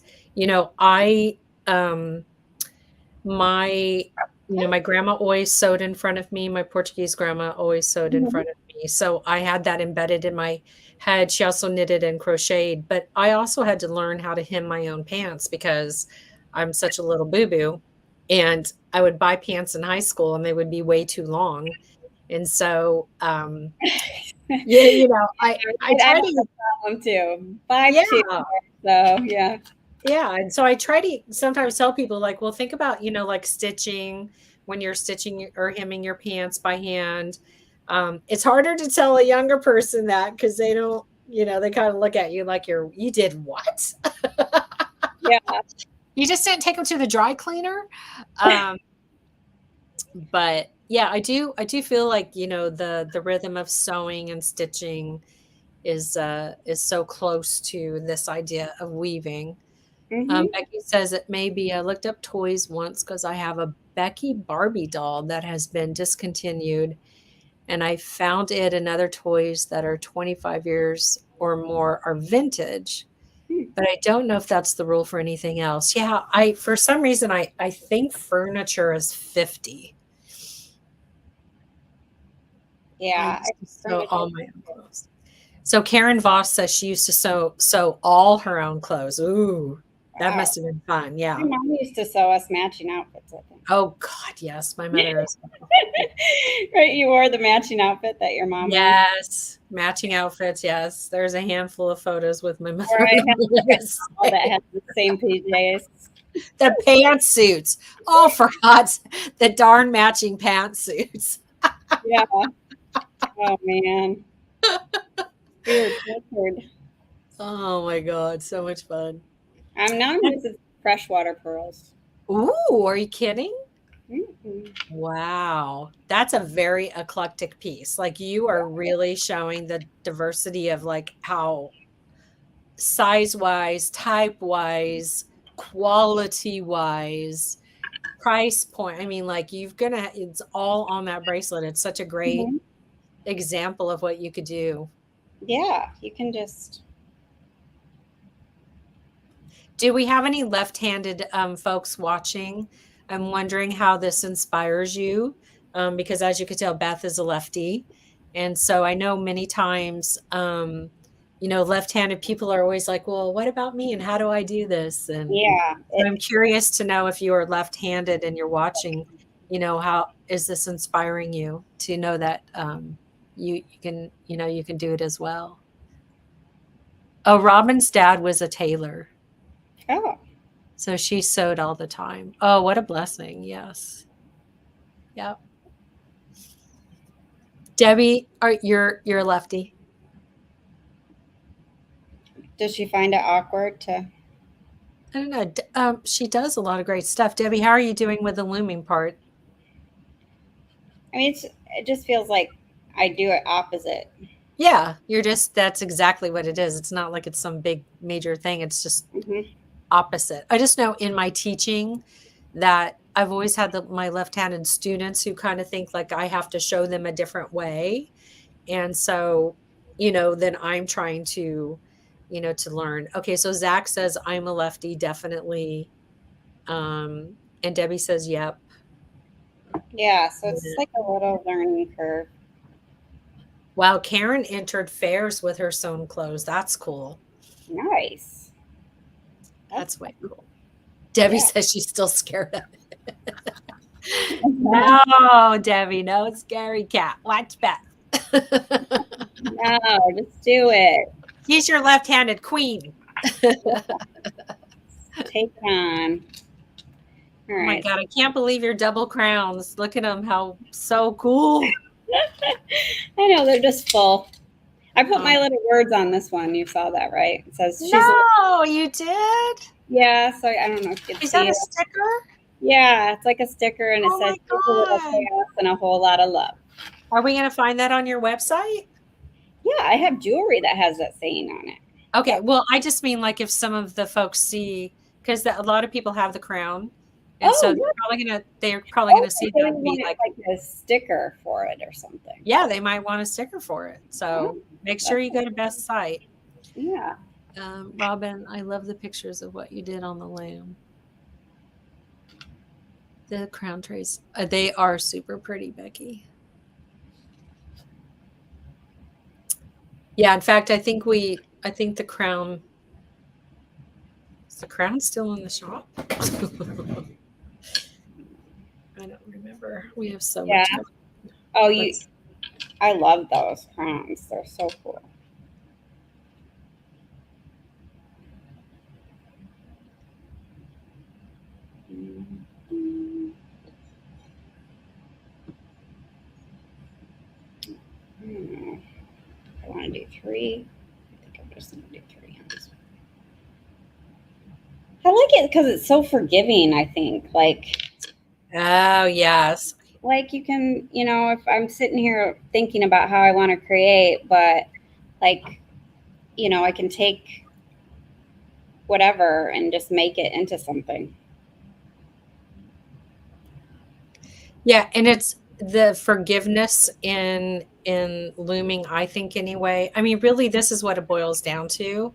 Speaker 1: um, my, my grandma always sewed in front of me. My Portuguese grandma always sewed in
Speaker 2: Mhm.
Speaker 1: front of me. So I had that embedded in my head. She also knitted and crocheted, but I also had to learn how to hem my own pants because I'm such a little boo-boo. And I would buy pants in high school and they would be way too long. And so, yeah, I
Speaker 2: I
Speaker 1: try
Speaker 2: have
Speaker 1: to,
Speaker 2: a problem too. 5'2",
Speaker 1: yeah,
Speaker 2: so yeah.
Speaker 1: yeah. And so I try to sometimes tell people like, well, think about, like stitching when you're stitching or hemming your pants by hand. It's harder to tell a younger person that because they don't, they kind of look at you like you did what?
Speaker 2: Yeah.
Speaker 1: You just didn't take them to the dry cleaner. Um, but yeah, I do feel like, the rhythm of sewing and stitching is so close to this idea of weaving.
Speaker 2: Mhm.
Speaker 1: Becky says it may be I looked up toys once because I have a Becky Barbie doll that has been discontinued, and I found it and other toys that are 25 years or more are vintage,
Speaker 2: Hmm.
Speaker 1: but I don't know if that's the rule for anything else. Yeah, I for some reason I think furniture is 50. I
Speaker 2: Yeah,
Speaker 1: used to sew
Speaker 2: furniture.
Speaker 1: all my own clothes. So Karen Voss says she used to sew all her own clothes. Ooh, that
Speaker 2: Wow.
Speaker 1: must have been fun.
Speaker 2: My
Speaker 1: Yeah.
Speaker 2: mom used to sew us matching outfits, I think.
Speaker 1: Oh God, yes, my mother as well.
Speaker 2: Right, you wore the matching outfit that your mom wore.
Speaker 1: Yes, matching outfits. Yes, there's a handful of photos with my
Speaker 2: Or
Speaker 1: mother
Speaker 2: I
Speaker 1: and
Speaker 2: had like a doll that
Speaker 1: I.
Speaker 2: had the same PJs.
Speaker 1: The pantsuits. Oh, for God's the darn matching pantsuits.
Speaker 2: Yeah. Oh man. We were tortured.
Speaker 1: Oh my God, so much fun.
Speaker 2: Now I'm using freshwater pearls.
Speaker 1: Ooh, are you kidding?
Speaker 2: Mhm.
Speaker 1: Wow, that's a very eclectic piece. Like you are really showing the diversity of like how size wise, type wise, quality wise, price point. I mean, like it's all on that bracelet. It's such a great
Speaker 2: Mhm.
Speaker 1: example of what you could do.
Speaker 2: Yeah, you can just.
Speaker 1: Do we have any left-handed folks watching? I'm wondering how this inspires you, because as you could tell, Beth is a lefty, and so I know many times, left-handed people are always like, "Well, what about me? And how do I do this?" And
Speaker 2: Yeah.
Speaker 1: so I'm curious to know if you are left-handed and you're watching, how is this inspiring you to know that you can do it as well. Oh, Robin's dad was a tailor.
Speaker 2: Oh.
Speaker 1: So she sewed all the time. Oh, what a blessing. Yes. Yep. Debbie, you're a lefty.
Speaker 2: Does she find it awkward to?
Speaker 1: I don't know. She does a lot of great stuff. Debbie, how are you doing with the looming part?
Speaker 2: I mean, it just feels like I do it opposite.
Speaker 1: Yeah, that's exactly what it is. It's not like it's some big major thing. It's just
Speaker 2: Hmm.
Speaker 1: opposite. I just know in my teaching that I've always had my left-handed students who kind of think like I have to show them a different way. And so, then I'm trying to learn. Okay, so Zach says I'm a lefty, definitely. And Debbie says, yep.
Speaker 2: Yeah, so it's like a little learning curve.
Speaker 1: Wow, Karen entered fairs with her sewn clothes. That's cool.
Speaker 2: Nice.
Speaker 1: That's way cool. Debbie
Speaker 2: Yeah.
Speaker 1: says she's still scared of it. No, Debbie, no scary cat. Watch Beth.
Speaker 2: No, just do it.
Speaker 1: She's your left-handed queen.
Speaker 2: Take it on. All
Speaker 1: Oh my
Speaker 2: right.
Speaker 1: God, I can't believe your double crowns. Look at them, how so cool.
Speaker 2: I know, they're just full. I put my little words on this one. You saw that, right? It says she's
Speaker 1: No, you did?
Speaker 2: Yeah, so I don't know if you can
Speaker 1: Is
Speaker 2: see
Speaker 1: that a
Speaker 2: it.
Speaker 1: sticker?
Speaker 2: Yeah, it's like a sticker and it
Speaker 1: Oh
Speaker 2: says
Speaker 1: my
Speaker 2: "Just a little
Speaker 1: God.
Speaker 2: chaos and a whole lot of love."
Speaker 1: Are we going to find that on your website?
Speaker 2: Yeah, I have jewelry that has that saying on it.
Speaker 1: Okay, well, I just mean like if some of the folks see, because a lot of people have the crown, and so they're probably gonna see that and be like
Speaker 2: a sticker for it or something.
Speaker 1: Yeah, they might want a sticker for it. So make sure you go to Beth's site.
Speaker 2: Yeah.
Speaker 1: Robin, I love the pictures of what you did on the lamb. The crown trays, they are super pretty, Becky. Yeah, in fact, I think the crown. Is the crown still in the shop? I don't remember. We have so much.
Speaker 2: Oh, I love those crowns. They're so cool. I want to do 3. I think I'm just going to do 3 on this one. I like it because it's so forgiving, I think. Like,
Speaker 1: oh, yes.
Speaker 2: Like you can, if I'm sitting here thinking about how I want to create, but like, I can take whatever and just make it into something.
Speaker 1: Yeah, and it's the forgiveness in looming, I think, anyway. I mean, really, this is what it boils down to.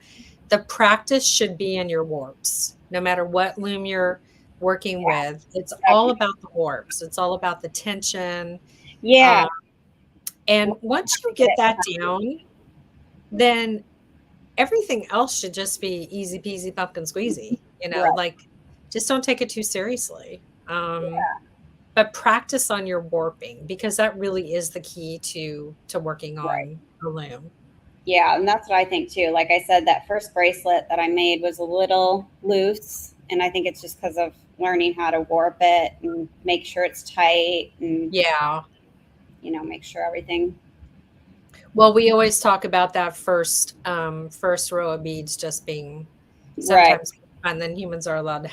Speaker 1: The practice should be in your warps, no matter what loom you're working with. It's all about the warps. It's all about the tension.
Speaker 2: Yeah.
Speaker 1: And once you get that down, then everything else should just be easy peasy pumpkin squeezy. Like just don't take it too seriously. But practice on your warping, because that really is the key to working on a loom.
Speaker 2: Yeah, and that's what I think too. Like I said, that first bracelet that I made was a little loose, and I think it's just because of learning how to warp it and make sure it's tight and make sure everything.
Speaker 1: Well, we always talk about that first row of beads just being sometimes fun than humans are allowed to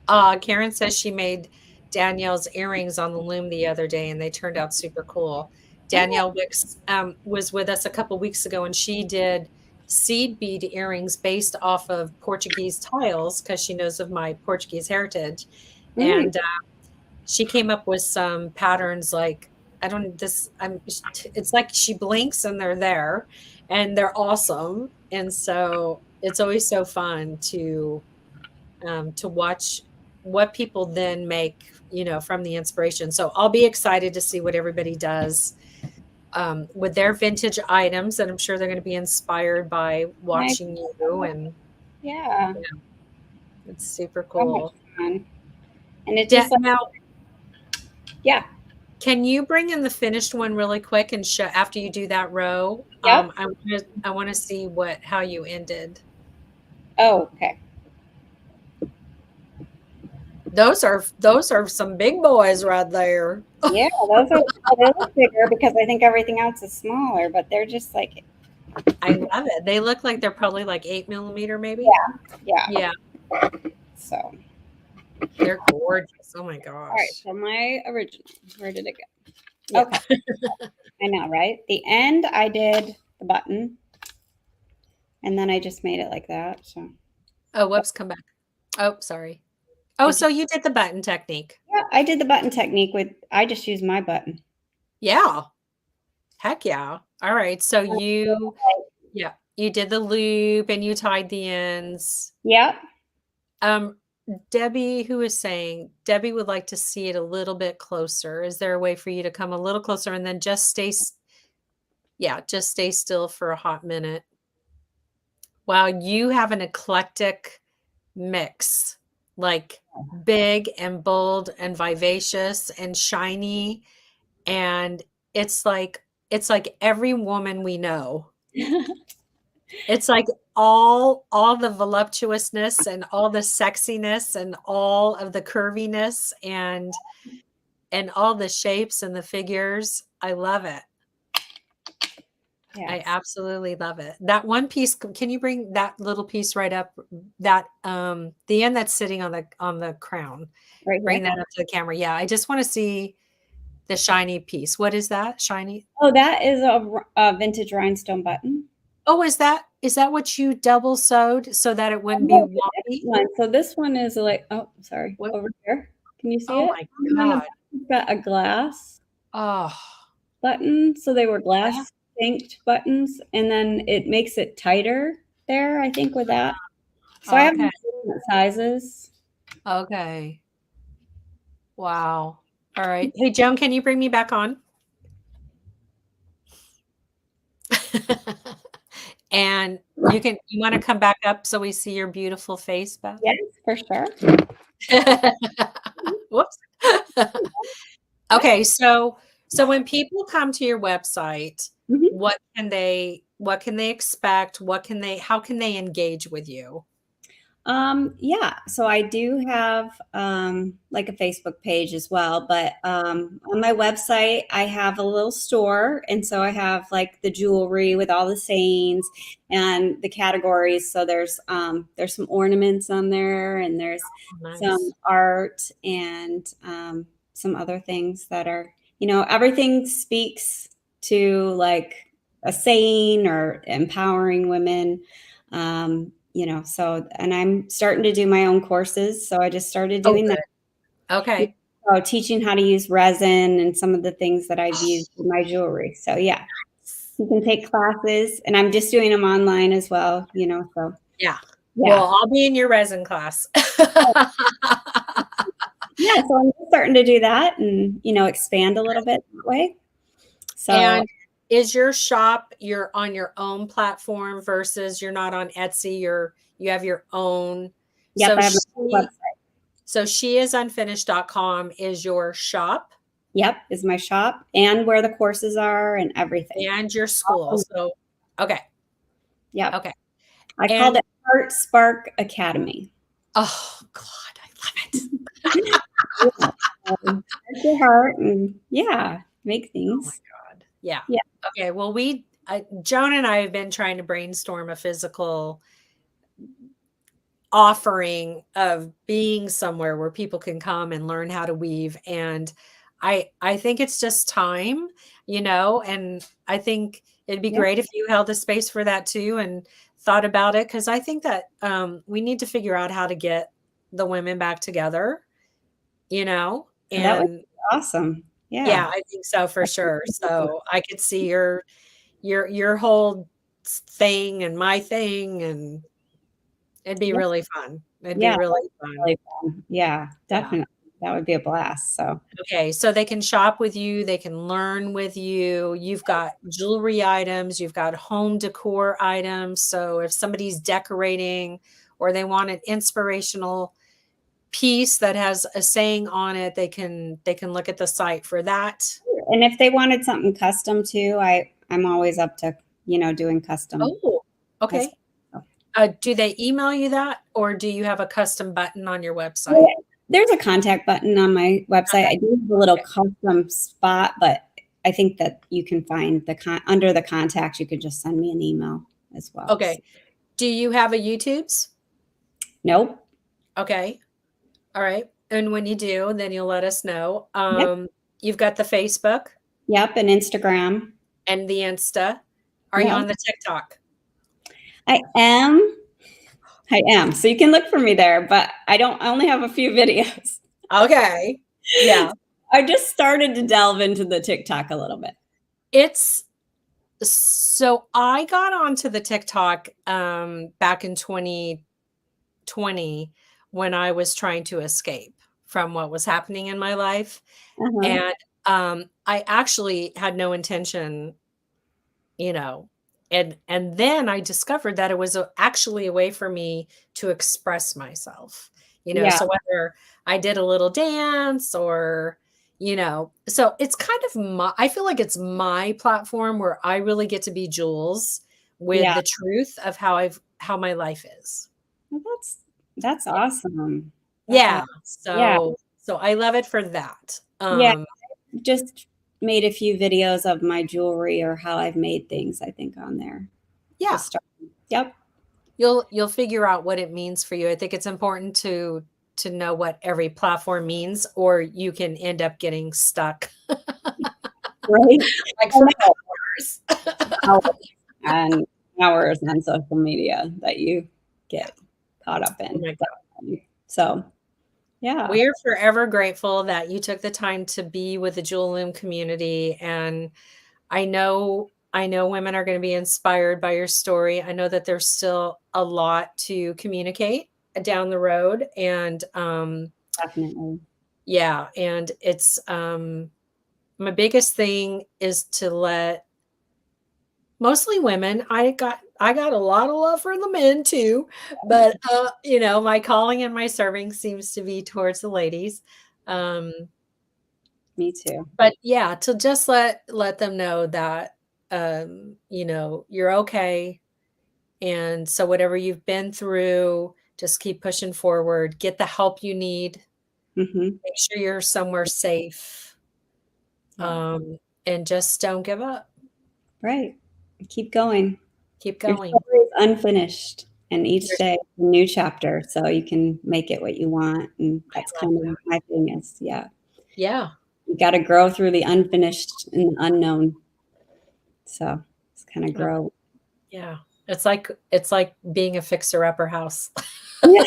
Speaker 1: have. Karen says she made Danielle's earrings on the loom the other day, and they turned out super cool. Danielle Wicks was with us a couple weeks ago, and she did seed bead earrings based off of Portuguese tiles because she knows of my Portuguese heritage. And she came up with some patterns like, it's like she blinks and they're there, and they're awesome. And so it's always so fun to watch what people then make, from the inspiration. So I'll be excited to see what everybody does with their vintage items, and I'm sure they're going to be inspired by watching you. And it's super cool.
Speaker 2: And it just
Speaker 1: Can you bring in the finished one really quick and show after you do that row?
Speaker 2: Yep.
Speaker 1: I want to see how you ended.
Speaker 2: Oh, okay.
Speaker 1: Those are some big boys right there.
Speaker 2: Yeah, they look bigger because I think everything else is smaller, but they're just like.
Speaker 1: I love it. They look like they're probably like 8mm, maybe.
Speaker 2: Yeah. So.
Speaker 1: They're gorgeous. Oh my gosh.
Speaker 2: All right, so my original, where did it go? Yeah. Okay. I know, right? The end, I did the button, and then I just made it like that. So.
Speaker 1: Oh, whoops! Come back. Oh, sorry. Oh, so you did the button technique.
Speaker 2: Yeah, I did the button technique I just used my button.
Speaker 1: Yeah. Heck yeah. All right. So You did the loop and you tied the ends.
Speaker 2: Yep.
Speaker 1: Debbie, who is saying, Debbie would like to see it a little bit closer. Is there a way for you to come a little closer and then just stay still for a hot minute? Wow, you have an eclectic mix, like big and bold and vivacious and shiny. And it's like every woman we know. It's like all the voluptuousness and all the sexiness and all of the curviness and all the shapes and the figures. I love it.
Speaker 2: Yes.
Speaker 1: I absolutely love it. That one piece, can you bring that little piece right up? That the end that's sitting on the crown.
Speaker 2: Right here.
Speaker 1: Bring that up to the camera. Yeah, I just want to see the shiny piece. What is that? Shiny?
Speaker 2: Oh, that is a vintage rhinestone button.
Speaker 1: Oh, is that what you double sewed so that it wouldn't be wobbly?
Speaker 2: So this one is like, oh, sorry,
Speaker 1: What?
Speaker 2: over here. Can you see
Speaker 1: Oh
Speaker 2: it?
Speaker 1: my God.
Speaker 2: It's got a glass button. So they were glass synced buttons, and then it makes it tighter there, I think, with that. So I have different sizes.
Speaker 1: Okay. Wow. All right. Hey, Joan, can you bring me back on? And you want to come back up so we see your beautiful face, Beth?
Speaker 2: Yes, for sure.
Speaker 1: Whoops. Okay, so when people come to your website, what can they expect? How can they engage with you?
Speaker 2: Yeah, so I do have like a Facebook page as well, but on my website I have a little store, and so I have like the jewelry with all the sayings and the categories. So there's some ornaments on there, and there's some art and some other things that are, everything speaks to like a saying or empowering women. So, and I'm starting to do my own courses. So I just started doing that.
Speaker 1: Okay.
Speaker 2: So teaching how to use resin and some of the things that I've used in my jewelry. So yeah, you can take classes, and I'm just doing them online as well, so.
Speaker 1: Yeah. Well, I'll be in your resin class.
Speaker 2: Yeah. So I'm starting to do that and, expand a little bit that way. So.
Speaker 1: And is your shop, you're on your own platform versus you're not on Etsy, you have your own?
Speaker 2: Yep, I have my website.
Speaker 1: So sheIsunfinished.com is your shop?
Speaker 2: Yep, is my shop, and where the courses are and everything.
Speaker 1: And your school. So, okay.
Speaker 2: Yep.
Speaker 1: Okay.
Speaker 2: I called it Heart Spark Academy.
Speaker 1: Oh, God, I love
Speaker 2: it. Your heart and make things.
Speaker 1: Oh my God. Yeah. Okay. Well, Joan and I have been trying to brainstorm a physical offering of being somewhere where people can come and learn how to weave. And I think it's just time, and I think it'd be great if you held a space for that too and thought about it. Cause I think that we need to figure out how to get the women back together, and
Speaker 2: that would be awesome.
Speaker 1: Yeah, I think so for sure. So I could see your whole thing and my thing, and it'd be really fun. It'd be really fun.
Speaker 2: Yeah, definitely. That would be a blast. So
Speaker 1: okay, so they can shop with you, they can learn with you. You've got jewelry items, you've got home decor items. So if somebody's decorating or they want an inspirational piece that has a saying on it, they can look at the site for that.
Speaker 2: And if they wanted something custom too, I'm always up to doing custom.
Speaker 1: Oh, okay. Do they email you that, or do you have a custom button on your website?
Speaker 2: There's a contact button on my website. I do have a little custom spot, but I think that you can find under the contacts, you could just send me an email as well.
Speaker 1: Okay. Do you have a YouTube's?
Speaker 2: Nope.
Speaker 1: Okay. All right. And when you do, then you'll let us know. You've got the Facebook.
Speaker 2: Yep. And Instagram.
Speaker 1: And the Insta. Are you on the TikTok?
Speaker 2: I am. So you can look for me there, but I only have a few videos.
Speaker 1: Okay. Yeah.
Speaker 2: I just started to delve into the TikTok a little bit.
Speaker 1: It's So I got onto the TikTok back in 2020 when I was trying to escape from what was happening in my life.
Speaker 2: Uh-huh.
Speaker 1: And I actually had no intention, you know, and then I discovered that it was actually a way for me to express myself,
Speaker 2: Yeah,
Speaker 1: so whether I did a little dance or, so it's kind of I feel like it's my platform where I really get to be Jules with
Speaker 2: yeah.
Speaker 1: the truth of how my life is.
Speaker 2: Well, that's awesome. That's
Speaker 1: Yeah.
Speaker 2: awesome. Yeah.
Speaker 1: So I love it for that.
Speaker 2: Yeah. Just made a few videos of my jewelry or how I've made things, I think, on there.
Speaker 1: Yeah.
Speaker 2: Just start. Yep.
Speaker 1: You'll figure out what it means for you. I think it's important to know what every platform means, or you can end up getting stuck
Speaker 2: Right.
Speaker 1: like
Speaker 2: I
Speaker 1: for
Speaker 2: know.
Speaker 1: hours.
Speaker 2: Hours and hours on social media that you get caught up
Speaker 1: Oh
Speaker 2: in.
Speaker 1: my God.
Speaker 2: So, yeah,
Speaker 1: We're forever grateful that you took the time to be with the Jewel Loom community. And I know women are going to be inspired by your story. I know that there's still a lot to communicate down the road. And
Speaker 2: definitely.
Speaker 1: yeah, and it's my biggest thing is to let mostly women. I got a lot of love for the men too, but my calling and my serving seems to be towards the ladies. Um,
Speaker 2: Me too.
Speaker 1: but yeah, to just let them know that you're okay. And so whatever you've been through, just keep pushing forward, get the help you need,
Speaker 2: Hmm.
Speaker 1: make sure you're somewhere safe.
Speaker 2: Yeah.
Speaker 1: And just don't give up.
Speaker 2: Right. Keep going.
Speaker 1: Keep
Speaker 2: Your
Speaker 1: going.
Speaker 2: story is unfinished, and each
Speaker 1: There's
Speaker 2: day is a new chapter, so you can make it what you want. And that's
Speaker 1: I love
Speaker 2: kind of
Speaker 1: that.
Speaker 2: my thing is, yeah,
Speaker 1: Yeah.
Speaker 2: you got to grow through the unfinished and the unknown. So just kind of
Speaker 1: Oh,
Speaker 2: grow.
Speaker 1: yeah. It's like being a fixer-upper house.
Speaker 2: Yeah.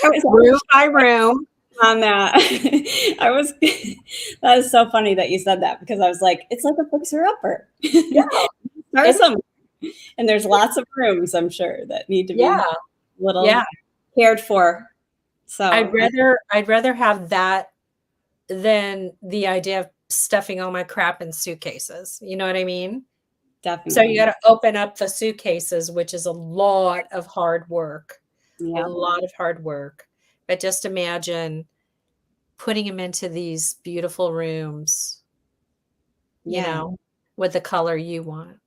Speaker 2: I was
Speaker 1: Room by room.
Speaker 2: on that. I was that is so funny that you said that because I was like, it's like a fixer upper.
Speaker 1: Yeah.
Speaker 2: Start
Speaker 1: It
Speaker 2: somewhere. And there's lots of rooms, I'm sure, that need to
Speaker 1: Yeah.
Speaker 2: be little
Speaker 1: Yeah.
Speaker 2: cared for.
Speaker 1: I'd
Speaker 2: So I
Speaker 1: rather I'd rather have that than the idea of stuffing all my crap in suitcases. You know what I mean? So you
Speaker 2: definitely.
Speaker 1: gotta open up the suitcases, which is a lot of hard work, a
Speaker 2: Yep.
Speaker 1: lot of hard work. But just imagine putting them into these beautiful rooms, you
Speaker 2: Yeah.
Speaker 1: know, with the color you want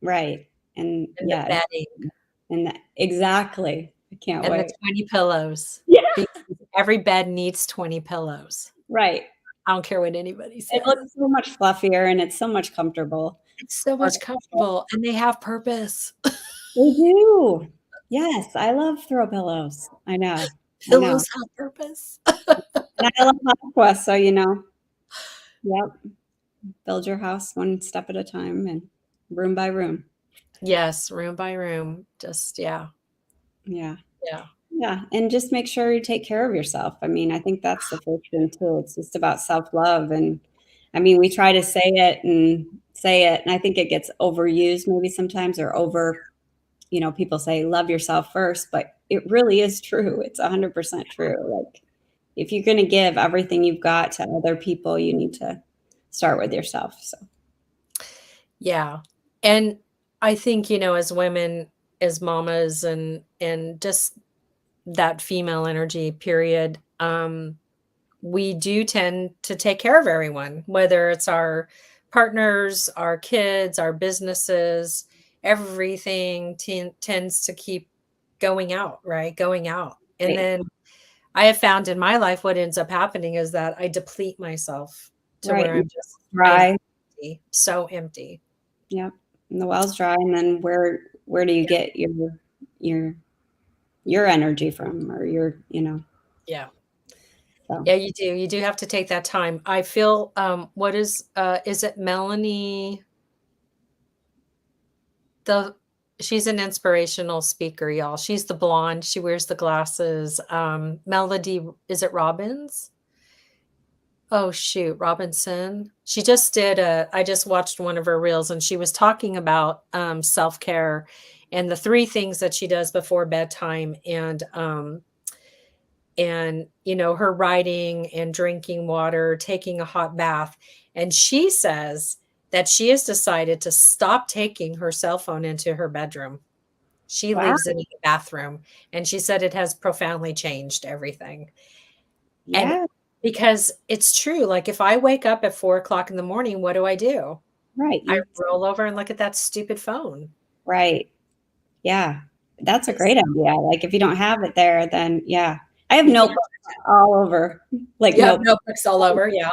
Speaker 2: Right. And
Speaker 1: and the
Speaker 2: yeah.
Speaker 1: bedding
Speaker 2: And that, exactly. I can't
Speaker 1: and the
Speaker 2: wait.
Speaker 1: 20 pillows
Speaker 2: Yeah.
Speaker 1: because every bed needs 20 pillows.
Speaker 2: Right.
Speaker 1: I don't care what anybody
Speaker 2: It
Speaker 1: says.
Speaker 2: looks so much fluffier and it's so much comfortable.
Speaker 1: It's so
Speaker 2: More
Speaker 1: much
Speaker 2: comfortable.
Speaker 1: comfortable and they have purpose.
Speaker 2: They do. Yes, I love throw pillows. I know. I know.
Speaker 1: Pillows have purpose.
Speaker 2: And I love Aqua, so yep, build your house one step at a time and room by room.
Speaker 1: Yes, room by room. Just yeah.
Speaker 2: Yeah.
Speaker 1: Yeah.
Speaker 2: Yeah. And just make sure you take care of yourself. I mean, I think that's the first thing too. It's just about self-love. And I mean, we try to say it, and I think it gets overused maybe sometimes or people say love yourself first, but it really is true. It's 100% true. Like if you're going to give everything you've got to other people, you need to start with yourself. So,
Speaker 1: Yeah. And I think, as women, as mamas and just that female energy period, we do tend to take care of everyone, whether it's our partners, our kids, our businesses, everything tends to keep going out, right? Going out. And
Speaker 2: right.
Speaker 1: then I have found in my life what ends up happening is that I deplete myself to
Speaker 2: Right.
Speaker 1: where
Speaker 2: And
Speaker 1: I am
Speaker 2: dry.
Speaker 1: empty, so empty.
Speaker 2: Yep. And the well's dry. And then where do you get your, your energy from or
Speaker 1: Yeah.
Speaker 2: so
Speaker 1: Yeah, you do. You do have to take that time. I feel, what is it Melanie? The She's an inspirational speaker, y'all. She's the blonde. She wears the glasses. Melody, is it Robbins? Oh shoot, Robinson. She just did I just watched one of her reels and she was talking about self-care and the three things that she does before bedtime and you know, her writing and drinking water, taking a hot bath. And she says that she has decided to stop taking her cell phone into her bedroom. She
Speaker 2: Wow.
Speaker 1: leaves it in the bathroom and she said it has profoundly changed everything. And
Speaker 2: Yeah.
Speaker 1: because it's true, like, if I wake up at 4 o'clock in the morning, what do?
Speaker 2: Right.
Speaker 1: I roll over and look at that stupid phone.
Speaker 2: Right. Yeah. That's a great idea. Like if you don't have it there, then yeah. I have notebooks all over. Like
Speaker 1: Yep,
Speaker 2: notebooks.
Speaker 1: notebooks all over, yeah.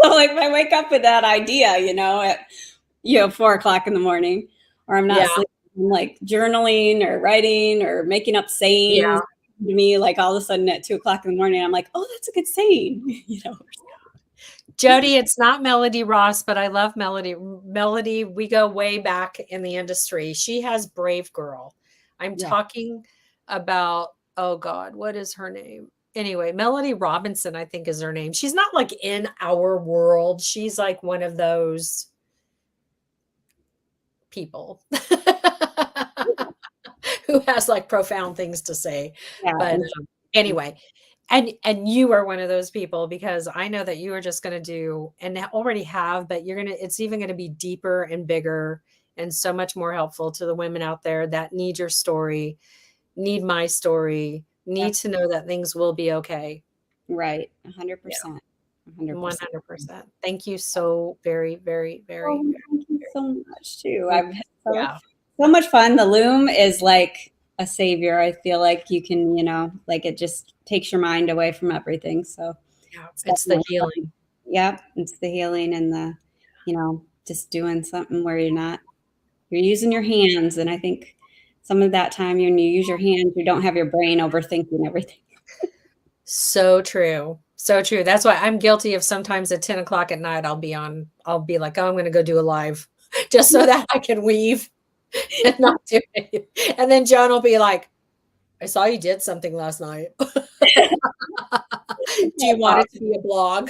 Speaker 2: So like if I wake up with that idea, at 4 o'clock in the morning, or I'm not
Speaker 1: Yeah,
Speaker 2: sleeping, I'm like journaling or writing or making up sayings
Speaker 1: yeah.
Speaker 2: to me, like all of a sudden at 2 o'clock in the morning, I'm like, oh, that's a good saying,
Speaker 1: Jody, it's not Melody Ross, but I love Melody. Melody, we go way back in the industry. She has Brave Girl. I'm
Speaker 2: Yeah.
Speaker 1: talking about, oh God, what is her name? Anyway, Melody Robinson, I think is her name. She's not like in our world. She's like one of those people who has like profound things to say.
Speaker 2: Yeah.
Speaker 1: But anyway, and you are one of those people because I know that you are just going to do and already have, but you're going to, it's even going to be deeper and bigger and so much more helpful to the women out there that need your story, need my story, need to know that things will be okay.
Speaker 2: Right.
Speaker 1: Yeah.
Speaker 2: 100%. 100%.
Speaker 1: 100%. Thank you so very, very, very,
Speaker 2: Oh, thank you so much too.
Speaker 1: very,
Speaker 2: I've had
Speaker 1: yeah.
Speaker 2: so much fun. The loom is like a savior. I feel like you can, like it just takes your mind away from everything. So
Speaker 1: Yeah.
Speaker 2: it's
Speaker 1: It's the
Speaker 2: definitely fun.
Speaker 1: healing.
Speaker 2: Yep. It's the healing and just doing something where you're using your hands. And I think some of that time when you use your hands, you don't have your brain overthinking everything.
Speaker 1: So true. So true. That's why I'm guilty of sometimes at 10 o'clock at night, I'll be like, oh, I'm going to go do a live just so that I can weave and not do it. And then Joan will be like, I saw you did something last night. Do you want it to be a blog?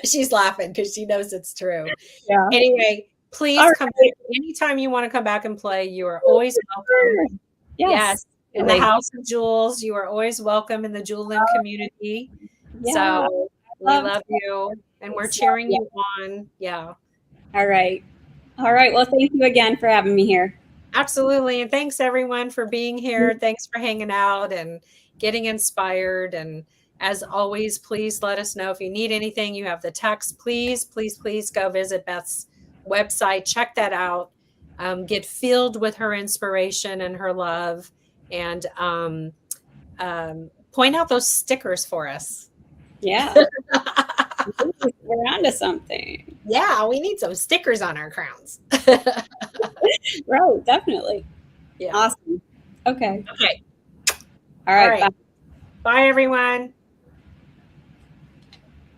Speaker 1: She's laughing because she knows it's true.
Speaker 2: Yeah.
Speaker 1: Anyway, please
Speaker 2: All
Speaker 1: come
Speaker 2: right.
Speaker 1: back. Anytime you want to come back and play, you are always welcome. Yes. In the House of Jewels, you are always welcome in the Jewel Loom community.
Speaker 2: Yeah.
Speaker 1: So we love you and we're cheering you on. Yeah.
Speaker 2: All right. All right. Well, thank you again for having me here.
Speaker 1: Absolutely. And thanks everyone for being here. Thanks for hanging out and getting inspired. And as always, please let us know if you need anything. You have the text. Please, please, please go visit Beth's website. Check that out. Get filled with her inspiration and her love. And point out those stickers for us.
Speaker 2: Yeah. We're onto something.
Speaker 1: Yeah, we need some stickers on our crowns.
Speaker 2: Right, definitely.
Speaker 1: Yeah.
Speaker 2: Awesome. Okay.
Speaker 1: Okay.
Speaker 2: All right.
Speaker 1: Bye, everyone.